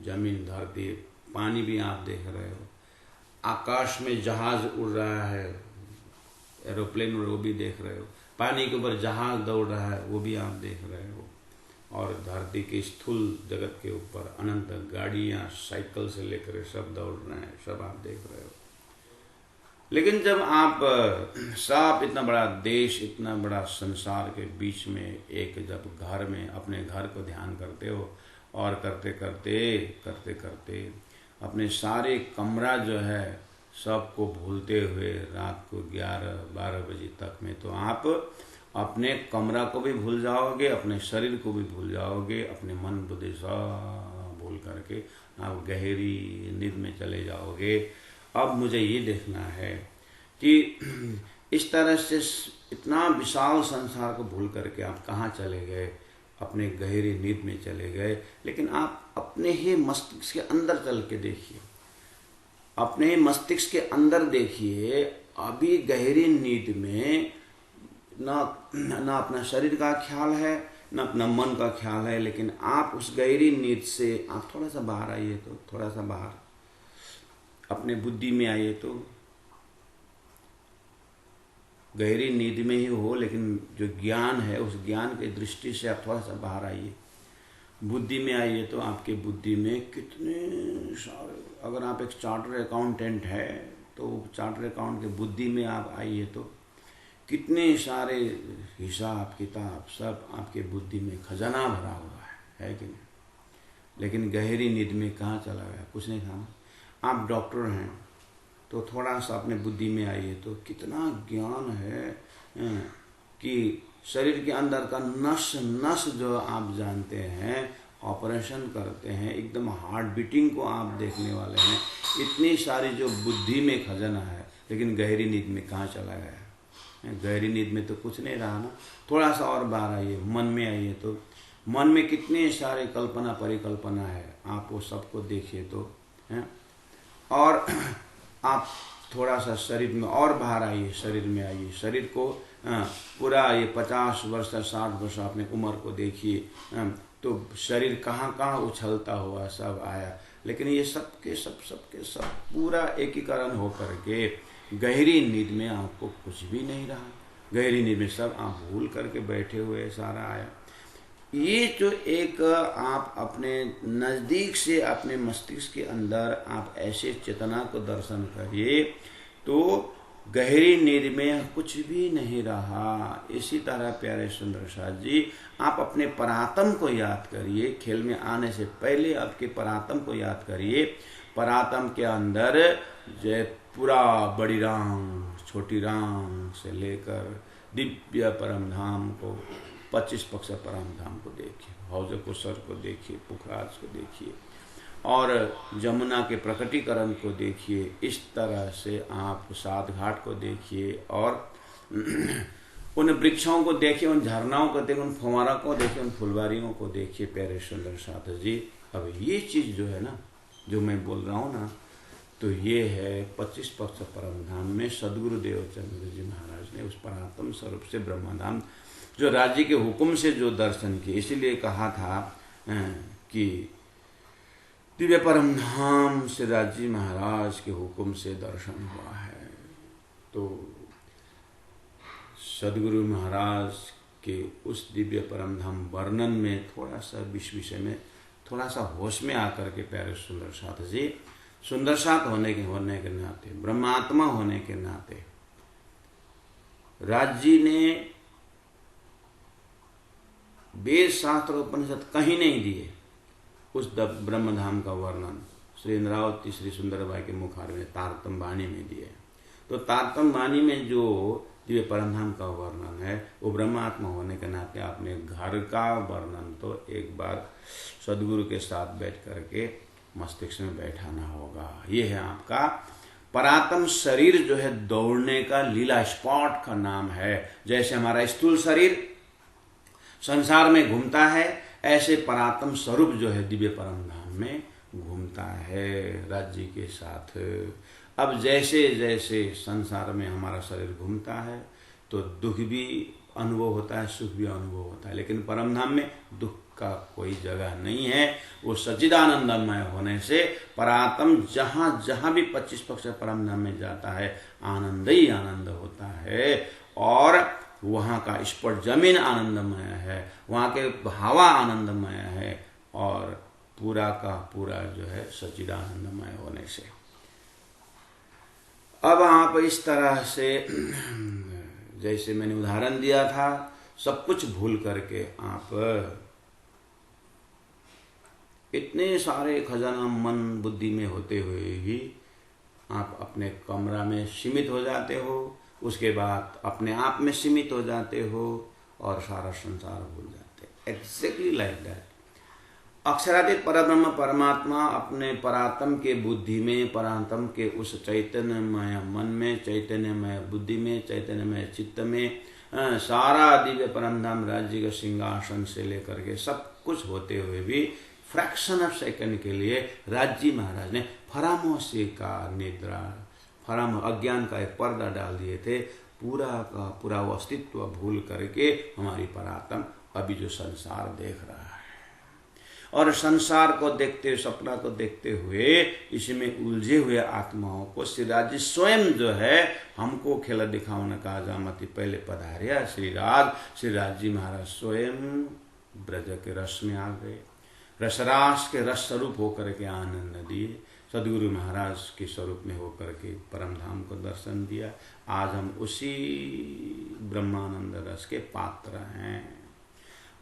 जमीन, धरती, पानी भी आप देख रहे हो। आकाश में जहाज उड़ रहा है, एरोप्लेन, वो भी देख रहे हो। पानी के ऊपर जहाज दौड़ रहा है, वो भी आप देख रहे हो। और धरती के स्थूल जगत के ऊपर अनंत गाड़ियाँ, साइकिल से लेकर सब दौड़ रहे हैं, सब आप देख रहे हो। लेकिन जब आप सब इतना बड़ा देश, इतना बड़ा संसार के बीच में एक जब घर में अपने घर को ध्यान करते हो, और करते करते अपने सारे कमरा जो है सबको भूलते हुए रात को 11-12 बजे तक में, तो आप अपने कमरा को भी भूल जाओगे, अपने शरीर को भी भूल जाओगे, अपने मन बुद्धि सब भूल करके आप गहरी नींद में चले जाओगे। अब मुझे ये देखना है कि इस तरह से इतना विशाल संसार को भूल करके आप कहाँ चले गए, अपने गहरी नींद में चले गए। लेकिन आप अपने ही मस्तिष्क के अंदर चल के देखिए, अपने ही मस्तिष्क के अंदर देखिए। अभी गहरी नींद में ना अपना शरीर का ख्याल है, ना अपना मन का ख्याल है। लेकिन आप उस गहरी नींद से आप थोड़ा सा बाहर आइए, तो थोड़ा सा बाहर अपने बुद्धि में आइए, तो गहरी नींद में ही हो, लेकिन जो ज्ञान है उस ज्ञान की दृष्टि से आप थोड़ा सा बाहर आइए, बुद्धि में आइए। तो आपके बुद्धि में कितने सारे, अगर आप एक चार्टर अकाउंटेंट है तो चार्टर अकाउंट के बुद्धि में आप आइए, तो कितने सारे हिसाब किताब सब आपके बुद्धि में खजाना भरा हुआ है कि नहीं? लेकिन गहरी नींद में कहाँ चला गया? कुछ नहीं खाना। आप डॉक्टर हैं तो थोड़ा सा अपने बुद्धि में आइए, तो कितना ज्ञान है कि शरीर के अंदर का नस नस जो आप जानते हैं, ऑपरेशन करते हैं, एकदम हार्ट बीटिंग को आप देखने वाले हैं। इतनी सारी जो बुद्धि में खजाना है, लेकिन गहरी नींद में कहाँ चला गया? गहरी नींद में तो कुछ नहीं रहा ना। थोड़ा सा और बाहर आइए, मन में आइए, तो मन में कितने सारे कल्पना परिकल्पना है, आप वो सबको देखिए तो है। और आप थोड़ा सा शरीर में और बाहर आइए, शरीर में आइए, शरीर को पूरा ये 50 वर्ष 60 वर्ष अपने उम्र को देखिए, तो शरीर कहाँ कहाँ उछलता हुआ सब आया। लेकिन ये सबके सब पूरा एकीकरण हो करके गहरी नींद में आपको कुछ भी नहीं रहा। गहरी नींद में सब आप भूल करके बैठे हुए सारा आया। ये जो एक आप अपने नज़दीक से अपने मस्तिष्क के अंदर आप ऐसे चेतना को दर्शन करिए तो गहरी नींद में कुछ भी नहीं रहा। इसी तरह प्यारे सुंदर साथ जी, आप अपने परात्म को याद करिए। खेल में आने से पहले आपके परात्म को याद करिए। परात्म के अंदर जो पूरा बड़ी राम, छोटी राम से लेकर दिव्य परम धाम को, 25 पक्ष परम धाम को देखिए, हौज कुसर को देखिए, पुखराज को देखिए और जमुना के प्रकटीकरण को देखिए। इस तरह से आप सात घाट को देखिए और उन वृक्षों को देखिए, उन झरनाओं को देखिए, उन फुवारा को देखिए, उन फुलवारियों को देखिए। प्यारे सुंदर साथ जी, अब ये चीज़ जो है ना, जो मैं बोल रहा हूँ ना, तो ये है 25 पक्ष परम धाम में सदगुरु देवचंद्र जी महाराज ने उस परात्म स्वरूप से ब्रह्मधाम जो राज्य के हुक्म से जो दर्शन किए। इसीलिए कहा था कि दिव्य परम धाम श्री राज्य महाराज के हुक्म से दर्शन हुआ है। तो सदगुरु महाराज के उस दिव्य परम धाम वर्णन में थोड़ा सा विषय में थोड़ा सा होश में आकर के प्यारे सुंदर साथ जी, सुंदर साथ होने के नाते, ब्रह्मात्मा होने के नाते राज्य ने वेद शास्त्र उपनिषद कहीं नहीं दिए उस ब्रह्मधाम का वर्णन। श्री इंद्रावती श्री सुंदरबाई के मुखार में तारतम वाणी में दिए। तो तारतम वाणी में जो दिव्य परमधाम का वर्णन है वो ब्रह्मात्मा होने के नाते अपने घर का वर्णन तो एक बार सदगुरु के साथ बैठ करके मस्तिष्क में बैठाना होगा। ये है आपका परात्म शरीर जो है दौड़ने का लीला स्पॉट का नाम है। जैसे हमारा स्थूल शरीर संसार में घूमता है, ऐसे परात्म स्वरूप जो है दिव्य परम धाम में घूमता है राज्य के साथ। अब जैसे जैसे संसार में हमारा शरीर घूमता है तो दुख भी अनुभव होता है, सुख भी अनुभव होता है, लेकिन परम धाम में दुख का कोई जगह नहीं है। वो सच्चिदानंदमय होने से परात्म जहाँ जहाँ भी 25 पक्ष परम धाम में जाता है आनंद ही आनंद होता है। और वहाँ का स्पॉट जमीन आनंदमय है, वहाँ के हवा आनंदमय है और पूरा का पूरा जो है सच्चिदानंदमय होने से। अब आप इस तरह से जैसे मैंने उदाहरण दिया था, सब कुछ भूल करके आप इतने सारे खजाना मन बुद्धि में होते हुए ही आप अपने कमरा में सीमित हो जाते हो, उसके बाद अपने आप में सीमित हो जाते हो और सारा संसार भूल जाते। Exactly like that. अक्षरातीत परब्रह्म परमात्मा अपने परात्म के बुद्धि में, परात्म के उस चैतन्यमय मन में, चैतन्यमय बुद्धि में, चैतन्यमय चित्त में सारा दिव्य परमधाम राज्य का सिंहासन से लेकर के सब कुछ होते हुए भी फ्रैक्शन ऑफ सेकंड के लिए राज्य महाराज ने फरामोशी का निद्रा, फराम अज्ञान का एक पर्दा डाल दिए थे। पूरा का पूरा वो अस्तित्व भूल करके हमारी परात्म अभी जो संसार देख रहा है और संसार को देखते हुए, सपना को देखते हुए इसमें उलझे हुए आत्माओं को श्री राज्य स्वयं जो है हमको खेला दिखाने का जामती पहले पधारिया श्री राज जी महाराज स्वयं ब्रज के रस में आ गए, रसरास के रस स्वरूप होकर के आनंद दिए, सदगुरु महाराज के स्वरूप में होकर के परम धाम को दर्शन दिया। आज हम उसी ब्रह्मानंद रस के पात्र हैं,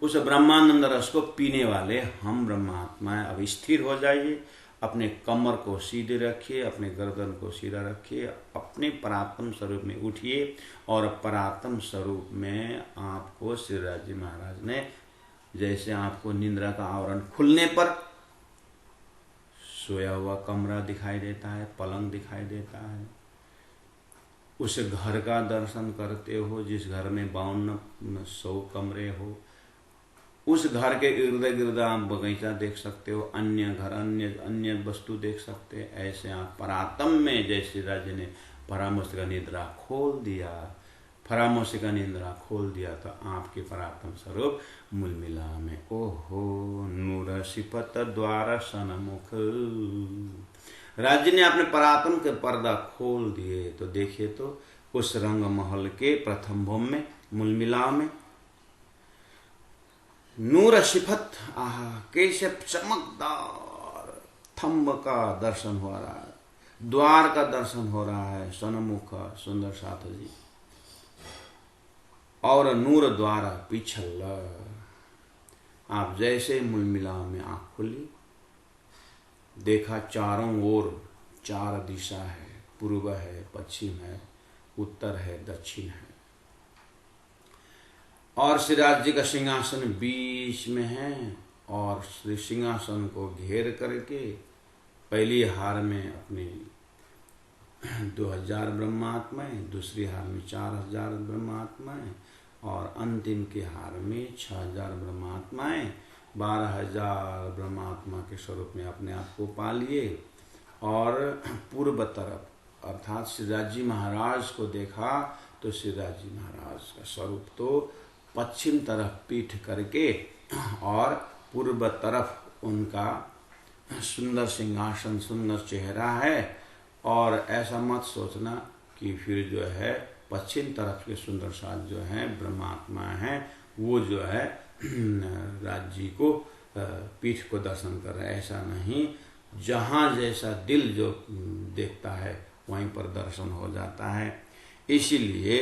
उस ब्रह्मानंद रस को पीने वाले हम ब्रह्मात्मा। अब स्थिर हो जाइए अपने कमर को सीधे रखिए, अपने गर्दन को सीधा रखिए, अपने परात्म स्वरूप में उठिए और परात्म स्वरूप में आपको श्रीराज जी महाराज ने जैसे आपको निद्रा का आवरण खुलने पर सोया हुआ कमरा दिखाई देता है, पलंग दिखाई देता है, उस घर का दर्शन करते हो जिस घर में 5200 कमरे हो, उस घर के इर्द गिर्द आप बगीचा देख सकते हो, अन्य घर अन्य वस्तु देख सकते हैं। ऐसे आप परात्म में जैसे राज्य ने परामर्श का निद्रा खोल दिया, परामर्श का निद्रा खोल दिया तो आपके परात्म स्वरूप मूल मिला में ओहो नूर सिपत द्वार सनमुख। राज्य ने अपने परात्म के पर्दा खोल दिए तो देखिए तो उस रंग महल के प्रथम भूम में मूल मिलाव में नूर सिफत आहा कैसे चमकदार थम्ब का दर्शन हो रहा है, द्वार का दर्शन हो रहा है, सनमुख सुंदर साथ जी और नूर द्वारा पिछल। आप जैसे मूल मिलाव में आंख खुली देखा चारों ओर 4 दिशा है, पूर्व है, पश्चिम है, उत्तर है, दक्षिण है और श्रीराज जी का सिंहासन बीच में है और श्री सिंहासन को घेर करके पहली हार में अपने 2000 ब्रह्मात्माएं, दूसरी हार में 4000 ब्रह्मात्माएं और अंतिम के हार में 6000 ब्रह्मात्माएं, 12000 ब्रह्मात्मा के स्वरूप में अपने आप को पा लिए और पूर्व तरफ अर्थात श्रीराज जी महाराज को देखा तो श्रीराज जी महाराज का स्वरूप तो पश्चिम तरफ पीठ करके और पूर्व तरफ उनका सुंदर सिंहासन, सुंदर चेहरा है और ऐसा मत सोचना कि फिर जो है पश्चिम तरफ के सुंदर साथ जो है ब्रह्मात्मा है वो जो है राज्य को पीठ को दर्शन कर रहे, ऐसा नहीं। जहाँ जैसा दिल जो देखता है वहीं पर दर्शन हो जाता है। इसीलिए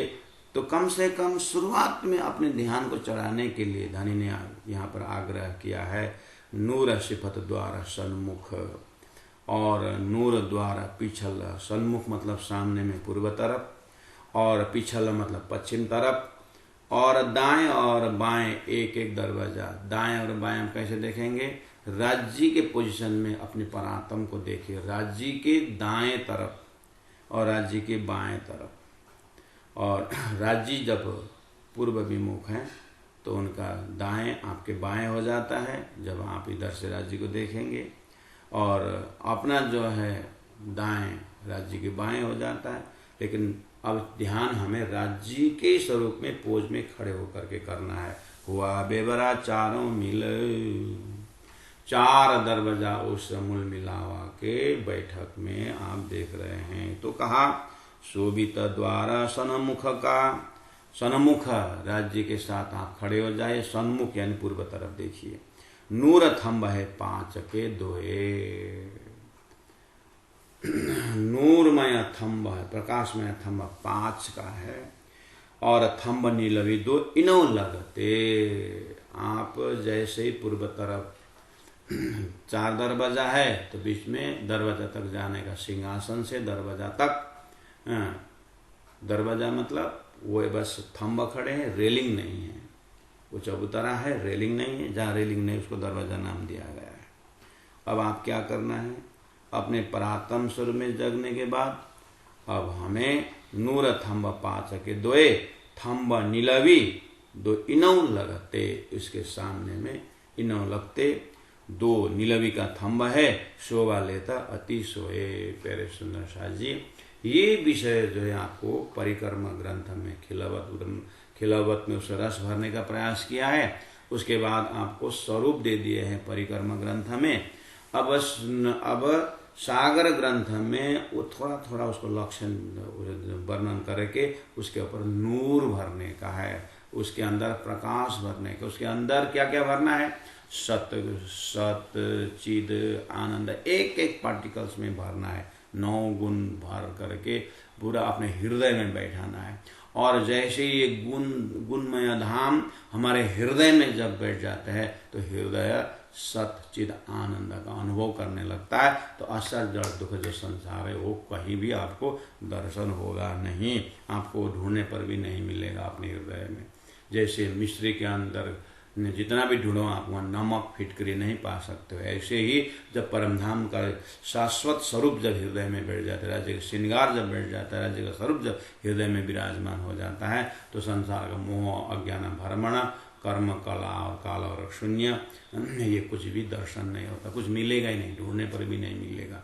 तो कम से कम शुरुआत में अपने ध्यान को चढ़ाने के लिए धनी ने यहाँ पर आग्रह किया है नूर सिफत द्वारा सन्मुख और नूर द्वारा पिछल। सन्मुख मतलब सामने में पूर्व तरफ और पिछल मतलब पश्चिम तरफ और दाएं और बाएं एक एक दरवाजा। दाएं और बाएं हम कैसे देखेंगे? राज्य के पोजीशन में अपने परात्म को देखिए, राज्य के दाएं तरफ और राज्य के बाएं तरफ। और राज्य जब पूर्व विमुख है तो उनका दाएं आपके बाएं हो जाता है जब आप इधर से राज्य को देखेंगे और अपना जो है दाएं राज्य के बाएं हो जाता है। लेकिन अब ध्यान हमें राज्य के स्वरूप में पोज में खड़े होकर के करना है। हुआ बेबरा चारों मिल, 4 दरवाजा उस मूल मिलावा के बैठक में आप देख रहे हैं। तो कहा शोभित द्वारा सन्मुख का, सन्मुख राज्य के साथ आप खड़े हो जाए, सन्मुख यानी पूर्व तरफ देखिए। नूर थंब है 5 के दोए, नूरमय थंब है, प्रकाशमय थंब 5 का है और थंब नीलवी 2 इनो लगते। आप जैसे ही पूर्व तरफ 4 दरवाजा है तो बीच में दरवाजा तक जाने का, सिंहासन से दरवाजा तक। दरवाजा मतलब वो बस थंब खड़े हैं, रेलिंग नहीं है, वो चबूतरा है, रेलिंग नहीं है। जहाँ रेलिंग नहीं उसको दरवाजा नाम दिया गया है। अब आप क्या करना है? अपने परात्म स्वर में जगने के बाद अब हमें नूर थंब 5 के दोए, थंब नीलवी 2 इनौ लगते, इसके सामने में इनौ लगते 2 नीलवी का थंब है, शोभा लेता अति सोए। प्यारे सुंदर शाह जी, ये विषय जो है आपको परिक्रम ग्रंथ में खिलावत में उस रस भरने का प्रयास किया है। उसके बाद आपको स्वरूप दे दिए हैं परिक्रम ग्रंथ में। अब सागर ग्रंथ में वो थोड़ा थोड़ा उसको लक्षण वर्णन करके उसके ऊपर नूर भरने का है, उसके अंदर प्रकाश भरने का। उसके अंदर क्या क्या भरना है? सत सत चिद आनंद, एक एक पार्टिकल्स में भरना है। 9 गुण भर करके पूरा अपने हृदय में बैठाना है और जैसे ये गुणमय धाम हमारे हृदय में जब बैठ जाता है तो हृदय सत चिद आनंद का अनुभव करने लगता है। तो असर जड़ दुख जो संसार है वो कहीं भी आपको दर्शन होगा नहीं, आपको ढूंढने पर भी नहीं मिलेगा अपने हृदय में। जैसे मिस्री के अंदर जितना भी ढूंढो आप वहाँ नमक फिटकरी नहीं पा सकते हो, ऐसे ही जब परमधाम का शाश्वत स्वरूप जब हृदय में बैठ जाता है, राज्य का श्रृंगार जब बैठ जाता है, राज्य का स्वरूप जब हृदय में विराजमान हो जाता है तो संसार का मोह अज्ञान भ्रमण कर्म कला और काल और शून्य ये कुछ भी दर्शन नहीं होता, कुछ मिलेगा ही नहीं, ढूंढने पर भी नहीं मिलेगा।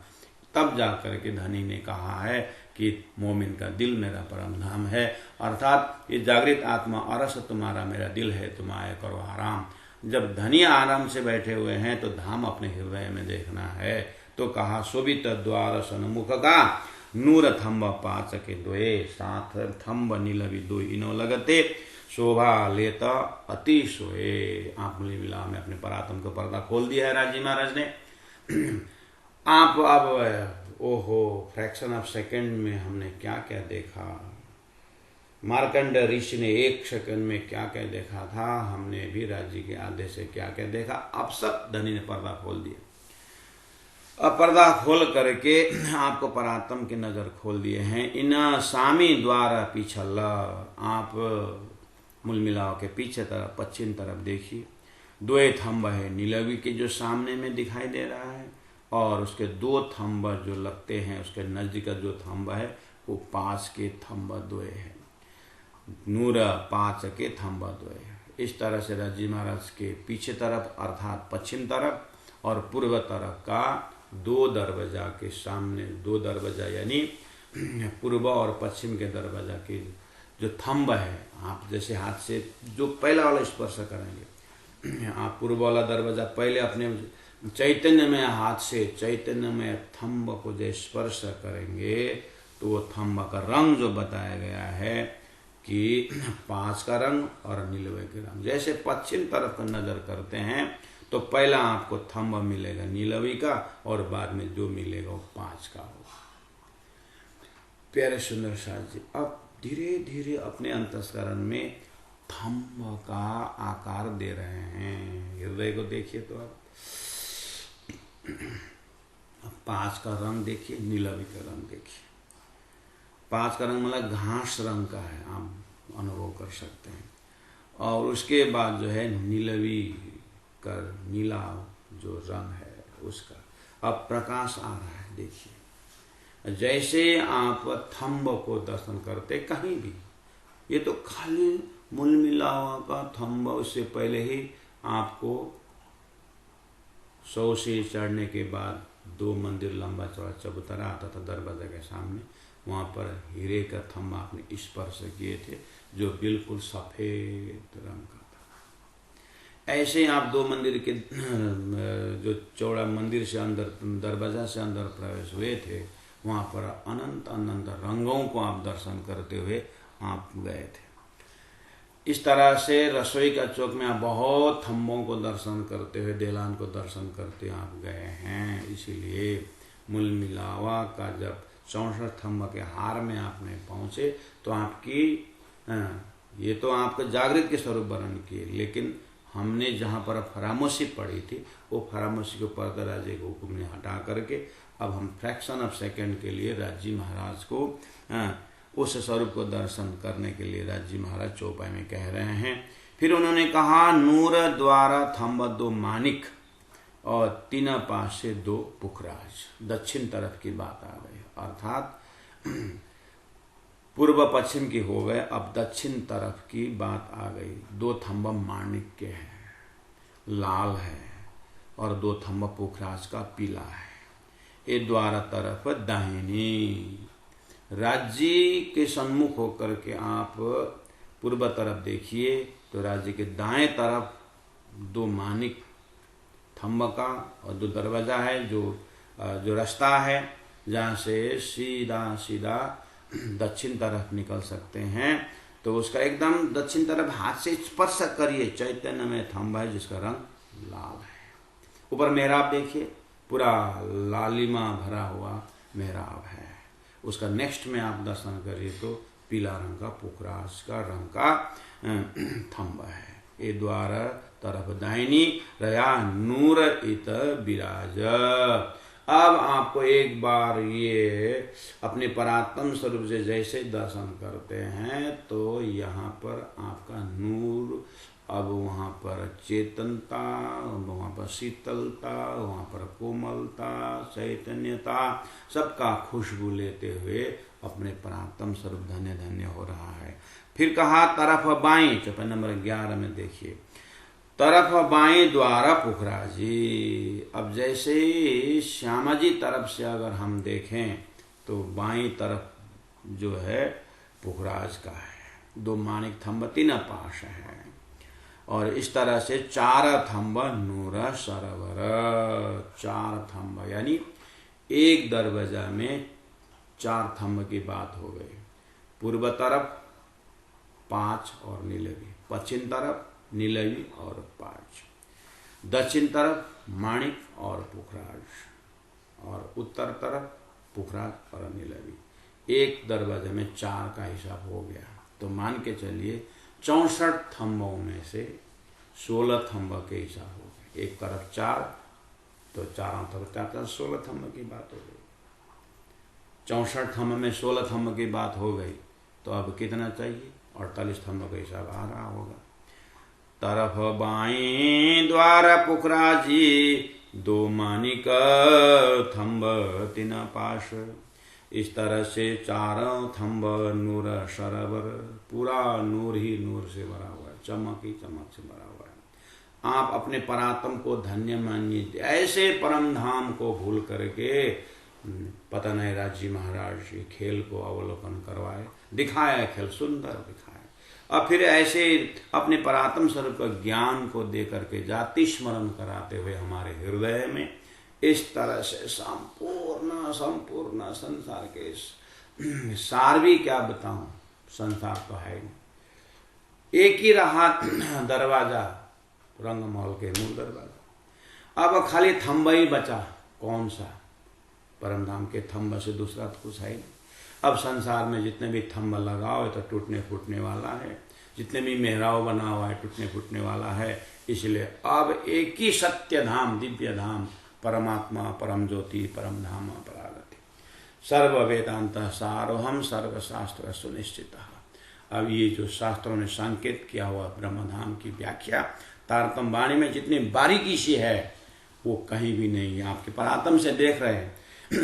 तब जा करके धनी ने कहा है कि मोमिन का दिल मेरा परम धाम है, अर्थात ये जागृत आत्मा अरस तुम्हारा मेरा दिल है, तुम आए करो आराम। जब धनी आराम से बैठे हुए हैं तो धाम अपने हृदय में देखना है। तो कहा शोभित द्वार सन्मुख का नूर थम्ब पाच के द्वे साथ थम्ब नीलवि दो इनो लगते शोभा लेता अति सोए। आप लीला में अपने परात्म का पर्दा खोल दिया है राजी महाराज ने। आप अब ओहो फ्रैक्शन ऑफ सेकंड में हमने क्या क्या देखा, मार्कंड ऋषि ने 1 सेकंड में क्या क्या देखा था, हमने भी राज्य के आदेश से क्या क्या देखा। अब सब धनी ने पर्दा खोल दिया। अब पर्दा खोल करके आपको परात्म की नजर खोल दिए हैं। इन सामी द्वारा पीछल आप मूल मिलाव के पीछे तरफ पश्चिम तरफ देखिए, 2 थंब है नीलवी के जो सामने में दिखाई दे रहा है, और उसके 2 थंब जो लगते हैं उसके नजदीक जो थंब है वो 5 के थंब 2 है, नूर 5 के थंब 2 है। इस तरह से राजी महाराज के पीछे तरफ अर्थात पश्चिम तरफ और पूर्व तरफ का 2 दरवाजा के सामने 2 दरवाजा यानी पूर्व और पश्चिम के दरवाजा के जो थंब है, आप जैसे हाथ से जो पहला वाला स्पर्श करेंगे, आप पूर्व वाला दरवाजा पहले अपने चैतन्य में हाथ से चैतन्य में थंब को जो स्पर्श करेंगे तो वो थंब का रंग जो बताया गया है कि 5 का रंग और नीलवे के रंग। जैसे पश्चिम तरफ नजर करते हैं तो पहला आपको थंब मिलेगा नीलवी का और बाद में जो मिलेगा वो 5 का होगा। प्यारे सुंदर साथ जी, अब धीरे धीरे अपने अंतस्करण में थंब का आकार दे रहे हैं। हृदय को देखिए तो आप 5 का रंग देखिए, नीलवी का रंग देखिए। 5 का रंग मतलब घास रंग का है, आप अनुभव कर सकते हैं। और उसके बाद जो है नीलवी का नीला जो रंग है उसका अब प्रकाश आ रहा है। देखिए जैसे आप थंब को दर्शन करते कहीं भी, ये तो खाली मूल मिला हुआ का थंब, उससे पहले ही आपको 100 से चढ़ने के बाद 2 मंदिर लंबा चौड़ा चबूतरा आता था दरवाजा के सामने, वहाँ पर हीरे का थंब आपने स्पर्श किए थे जो बिल्कुल सफ़ेद रंग का था। ऐसे ही आप 2 मंदिर के जो चौड़ा मंदिर से अंदर दरवाजा से अंदर प्रवेश हुए थे, वहाँ पर अनंत अनंत रंगों को आप दर्शन करते हुए आप गए थे। इस तरह से रसोई का चौक में आप बहुत थंबों को दर्शन करते हुए, देलान को दर्शन करते आप गए हैं। इसीलिए मूल मिलावा का जब 64 थंब के हार में आपने पहुँचे तो आपकी ये तो आपका जागृत के स्वरूप वर्णन किए, लेकिन हमने जहाँ पर फरामोशी पढ़ी थी वो फरामोशी को पर्दा राजे के हुक्म ने हटा करके अब हम फ्रैक्शन ऑफ सेकंड के लिए राजी महाराज को उस स्वरूप को दर्शन करने के लिए राजी महाराज चौपाई में कह रहे हैं। फिर उन्होंने कहा नूर द्वारा थंब 2 मानिक और 3 पास से 2 पुखराज। दक्षिण तरफ की बात आ गई, अर्थात पूर्व पश्चिम की हो गए, अब दक्षिण तरफ की बात आ गई। 2 थंब माणिक के हैं, लाल है, और 2 थंब पुखराज का पीला है। ये द्वारा तरफ दाहिनी राज्य के सम्मुख होकर के आप पूर्व तरफ देखिए तो राज्य के दाएं तरफ 2 मानिक थंब का और 2 दरवाजा है, जो रास्ता है जहाँ से सीधा सीधा दक्षिण तरफ निकल सकते हैं। तो उसका एकदम दक्षिण तरफ हाथ से स्पर्श करिए, चैतन्य में थंब है जिसका रंग लाल है। ऊपर मेहराब देखिए, पूरा लालिमा भरा हुआ मेहराब है। उसका नेक्स्ट में आप दर्शन करिए तो पीला रंग का पुखराज का रंग का थंब है। ये द्वार तरफ दाहिनी रया नूर इत विराज। अब आपको एक बार ये अपने परात्म स्वरूप से जैसे दर्शन करते हैं तो यहाँ पर आपका नूर, अब वहाँ पर चेतनता, वहाँ पर शीतलता, वहाँ पर कोमलता, चैतन्यता, सबका खुशबू लेते हुए अपने परात्म स्वरूप धन्य धन्य हो रहा है। फिर कहा तरफ बाएं, चौपाई नंबर 11 में देखिए, तरफ बाएं द्वारा पुखराजी। अब जैसे श्यामा जी तरफ से अगर हम देखें तो बाएं तरफ जो है पुखराज का है, 2 माणिक थंब 3 पाश है, और इस तरह से 4 थंब नूर सरोवर, 4 थंब यानी एक दरवाजा में 4 थंब की बात हो गई। पूर्व तरफ 5 और नीलवी, पश्चिम तरफ नीलवी और 5, दक्षिण तरफ माणिक और पुखराज, और उत्तर तरफ पुखराज और नीलवी। एक दरवाजे में 4 का हिसाब हो गया। तो मान के चलिए 64 थंबों में से 16 थंब के हिसाब हो गए। एक तरफ 4 तो चारों तरफ 4, 16 थंब की बात हो गई। 64 थंब में 16 थंब की बात हो गई तो अब कितना चाहिए? 48 थंब का हिसाब आ रहा होगा। तरफ बाएं द्वार पुखराजी, 2 माणिक थंब 3 पाश। इस तरह से 4 थंब नूर सरोवर, पूरा नूर ही नूर से भरा हुआ है, चमक ही चमक से भरा हुआ है। आप अपने परात्म को धन्य मानिए। ऐसे परम धाम को भूल करके पता नहीं राजी महाराज जी खेल को अवलोकन करवाए, दिखाया खेल, सुंदर दिखाया। और फिर ऐसे अपने परात्म स्वरूप का ज्ञान को दे करके जाति स्मरण कराते हुए हमारे हृदय में इस तरह से संपूर्ण संसार के सार भी क्या बताऊं, संसार तो है नहीं। एक ही रहा दरवाजा, रंगमहल के मूल दरवाजा। अब खाली थंब ही बचा, कौन सा? परमधाम के थंब से दूसरा तो कुछ है नहीं। अब संसार में जितने भी थंब लगाओ तो टूटने फूटने वाला है, जितने भी मेहराव बना हुआ है टूटने फूटने वाला है। इसलिए अब एक ही सत्य धाम, दिव्य धाम, परमात्मा, परम ज्योति, परम धाम परागति, सर्व वेदांत सारोहम सर्व शास्त्र सुनिश्चित। अब ये जो शास्त्रों ने संकेत किया हुआ ब्रह्मधाम की व्याख्या तारतम वाणी में जितनी बारीकी सी है वो कहीं भी नहीं है। आपके परात्म से देख रहे हैं,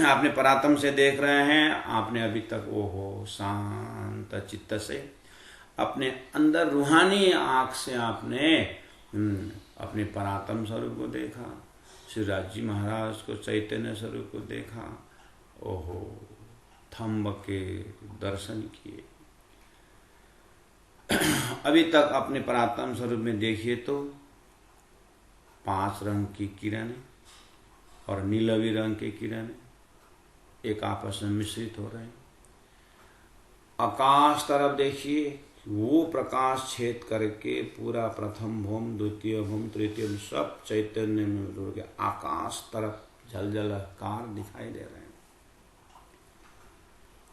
आपने परात्म से देख रहे हैं, आपने अभी तक वो हो शांत चित्त से अपने अंदर रूहानी आँख से आपने अपने परात्म स्वरूप को देखा, शिवराज जी महाराज को चैतन्य स्वरूप को देखा, ओहो थंब के दर्शन किए। अभी तक अपने परात्म स्वरूप में देखिए तो 5 रंग की किरण और नीलवी रंग की किरण एक आपस में मिश्रित हो रहे हैं। आकाश तरफ देखिए, वो प्रकाश छेद करके पूरा प्रथम भूम, द्वितीय भूम, तृतीय भूम सब चैतन्य में जुड़ के आकाश तरफ झलझलकार दिखाई दे रहे हैं।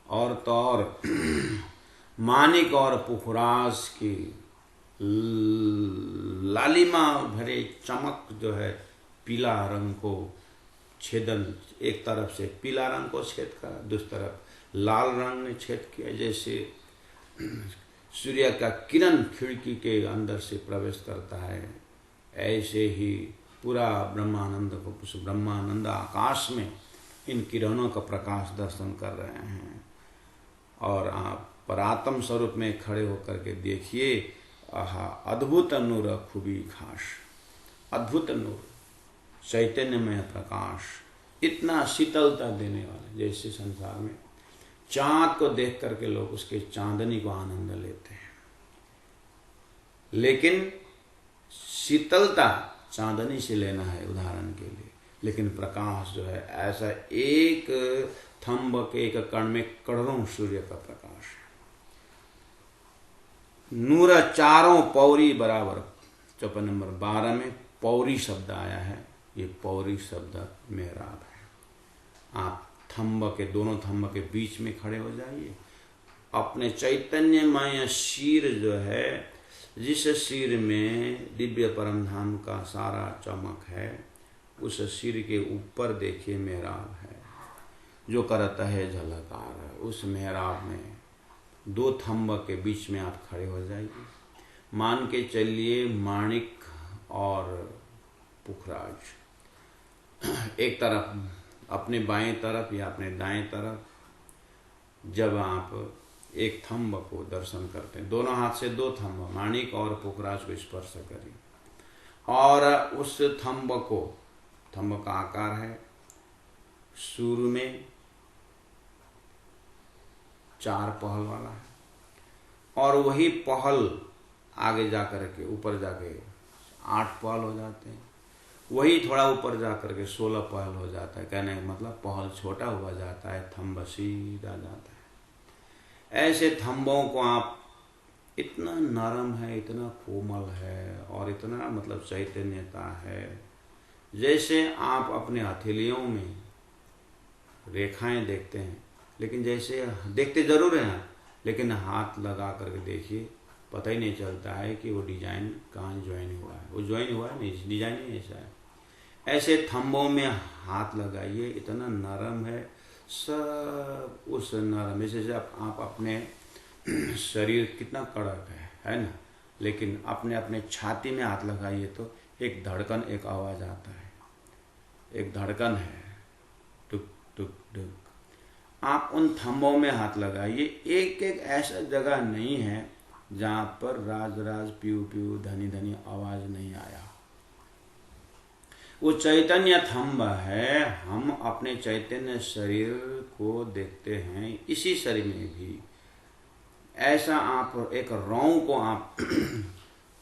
और तो और माणिक और पुखराज की लालिमा भरे चमक जो है पीला रंग को छेदन, एक तरफ से पीला रंग को छेद करा, दूसरी तरफ लाल रंग ने छेद किया। जैसे सूर्य का किरण खिड़की के अंदर से प्रवेश करता है, ऐसे ही पूरा ब्रह्मानंद आकाश में इन किरणों का प्रकाश दर्शन कर रहे हैं। और आप परात्म स्वरूप में खड़े होकर के देखिए, आहा अद्भुत नूर खूबी खास, अद्भुत नूर, चैतन्यमय प्रकाश, इतना शीतलता देने वाला। जैसे संसार में चाँद को देख करके लोग उसके चांदनी को आनंद लेते हैं, लेकिन शीतलता चांदनी से लेना है उदाहरण के लिए, लेकिन प्रकाश जो है ऐसा एक थंब के एक कण में करोड़ों सूर्य का प्रकाश है। नूर चारों पौरी बराबर। चौपाई नंबर 12 में पौरी शब्द आया है, ये पौरी शब्द मेहराब है। आप थंब के, दोनों थंब के बीच में खड़े हो जाइए, अपने चैतन्यमय शीर जो है, जिस शीर में दिव्य परम धाम का सारा चमक है, उस शीर के ऊपर देखिए मेहराब है जो करता है झलकार। उस मेहराब में 2 थंब के बीच में आप खड़े हो जाइए। मान के चलिए माणिक और पुखराज एक तरफ अपने बाएं तरफ या अपने दाएं तरफ, जब आप एक थंब को दर्शन करते हैं, दोनों हाथ से 2 थंब माणिक और पुखराज को स्पर्श करिए और उस थंब को, थंब का आकार है शुरू में 4 पहल वाला है और वही पहल आगे जाकर के ऊपर जाके 8 पहल हो जाते हैं, वही थोड़ा ऊपर जाकर के 16 पहल हो जाता है। कहने का मतलब पहल छोटा हुआ जाता है, थंब सीधा जाता है। ऐसे थंबों को आप, इतना नरम है, इतना कोमल है और इतना मतलब चैतन्यता है, जैसे आप अपने हथेलियों में रेखाएं देखते हैं, लेकिन जैसे देखते जरूर हैं लेकिन हाथ लगा करके देखिए, पता ही नहीं चलता है कि वो डिजाइन कहाँ ज्वाइन हुआ है। वो ज्वाइन हुआ है नहीं, डिजाइन ही ऐसा है। ऐसे थंबों में हाथ लगाइए, इतना नरम है सब। उस नरम जैसे आप अपने शरीर कितना कड़क है ना, लेकिन अपने अपने छाती में हाथ लगाइए तो एक धड़कन, एक आवाज आता है, एक धड़कन है, टुक टुक टुक। आप उन थंबों में हाथ लगाइए। एक एक ऐसा जगह नहीं है जहाँ पर राज राज प्यू प्यू धनी धनी आवाज नहीं आया। वो चैतन्य थंब है। हम अपने चैतन्य शरीर को देखते हैं, इसी शरीर में भी ऐसा आप एक रौं को आप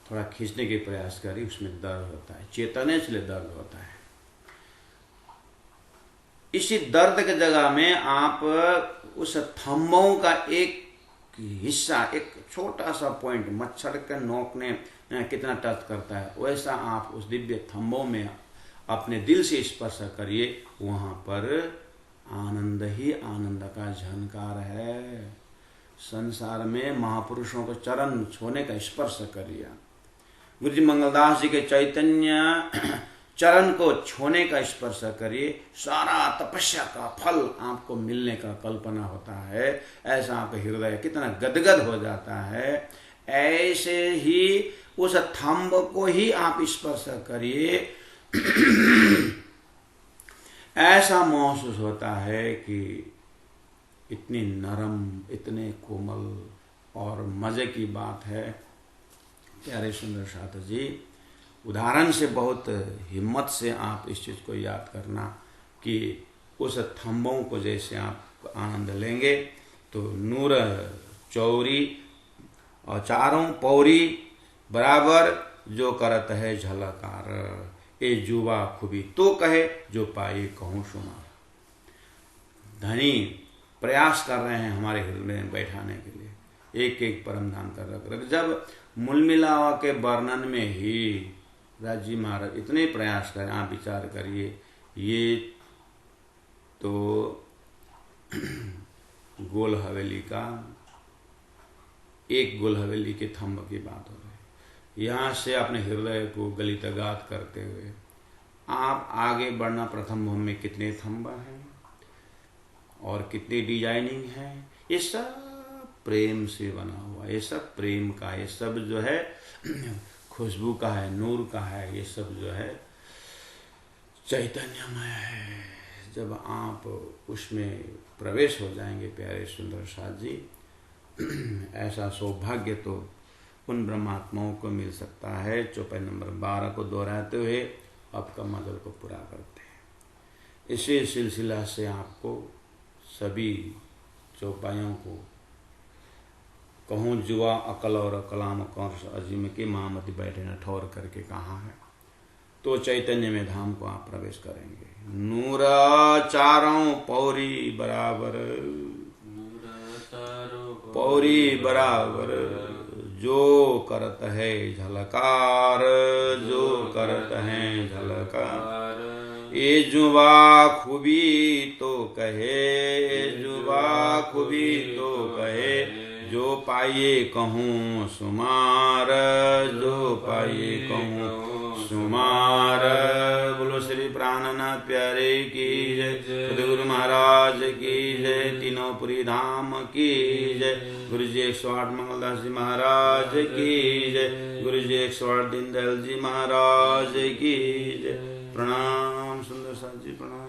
थोड़ा खींचने के प्रयास करिए, उसमें दर्द होता है, चेतने से दर्द होता है। इसी दर्द के जगह में आप उस थंबों का एक हिस्सा, एक छोटा सा पॉइंट, मच्छर के नोक ने कितना टच करता है, वैसा आप उस दिव्य थंबों में अपने दिल से स्पर्श करिए। वहां पर आनंद ही आनंद का झनकार है। संसार में महापुरुषों को चरण छूने का स्पर्श करिए। गुरु जी मंगलदास जी के चैतन्य चरण को छूने का स्पर्श करिए, सारा तपस्या का फल आपको मिलने का कल्पना होता है। ऐसा आपका हृदय कितना गदगद हो जाता है। ऐसे ही उस थंब को ही आप स्पर्श करिए। ऐसा महसूस होता है कि इतनी नरम, इतने कोमल और मजे की बात है। प्यारे सुंदर शास्त्री जी, उदाहरण से बहुत हिम्मत से आप इस चीज को याद करना कि उस थंबों को जैसे आप आनंद लेंगे तो नूर चौरी और चारों पौरी बराबर जो करत है झलकार, ए जुवा खुबी तो कहे जो पाई कहूँ सुना। धनी प्रयास कर रहे हैं हमारे हृदय में बैठाने के लिए, एक एक परम धाम कर रख रख। जब मूलमिलावा के वर्णन में ही राजी महाराज इतने प्रयास करें, आप विचार करिए, ये तो गोल हवेली का, एक गोल हवेली के थंब की बात हो रही है। यहाँ से अपने हृदय को गलितगात करते हुए आप आगे बढ़ना। प्रथम भूमि में कितने थंब हैं और कितनी डिजाइनिंग है, ये सब प्रेम से बना हुआ, ये सब प्रेम का, ये सब जो है खुशबू का है, नूर का है, ये सब जो है चैतन्यमय है। जब आप उसमें प्रवेश हो जाएंगे प्यारे सुंदर साथ जी, ऐसा सौभाग्य तो उन ब्रह्मात्माओं को मिल सकता है। चौपाई नंबर 12 को दोहराते हुए आपका मदल को पूरा करते हैं। इसी सिलसिला से आपको सभी चौपाइयों को कहूँ जुआ अकल और कलाम कौश अजीम के महामति बैठे न ठौर करके कहा है, तो चैतन्य में धाम को आप प्रवेश करेंगे। नूरा चारों पौरी बराबर, पौरी बराबर, जो करत है झलकार, जो करत है झलकार, ए जुबा खूबी तो कहे, जुबा खूबी तो कहे, जो पाइए कहूँ सुमार, जो पाइए कहूँ सुमार। बोलो श्री प्राणनाथ प्यारे की जय, सद्गुरु महाराज की जय, तीनों पुरी धाम की जय, गुरु जी 108 मंगलदास जी महाराज की जय, गुरु जी 108 दीनदयाल जी महाराज की जय। प्रणाम सुंदर साथ जी, प्रणाम।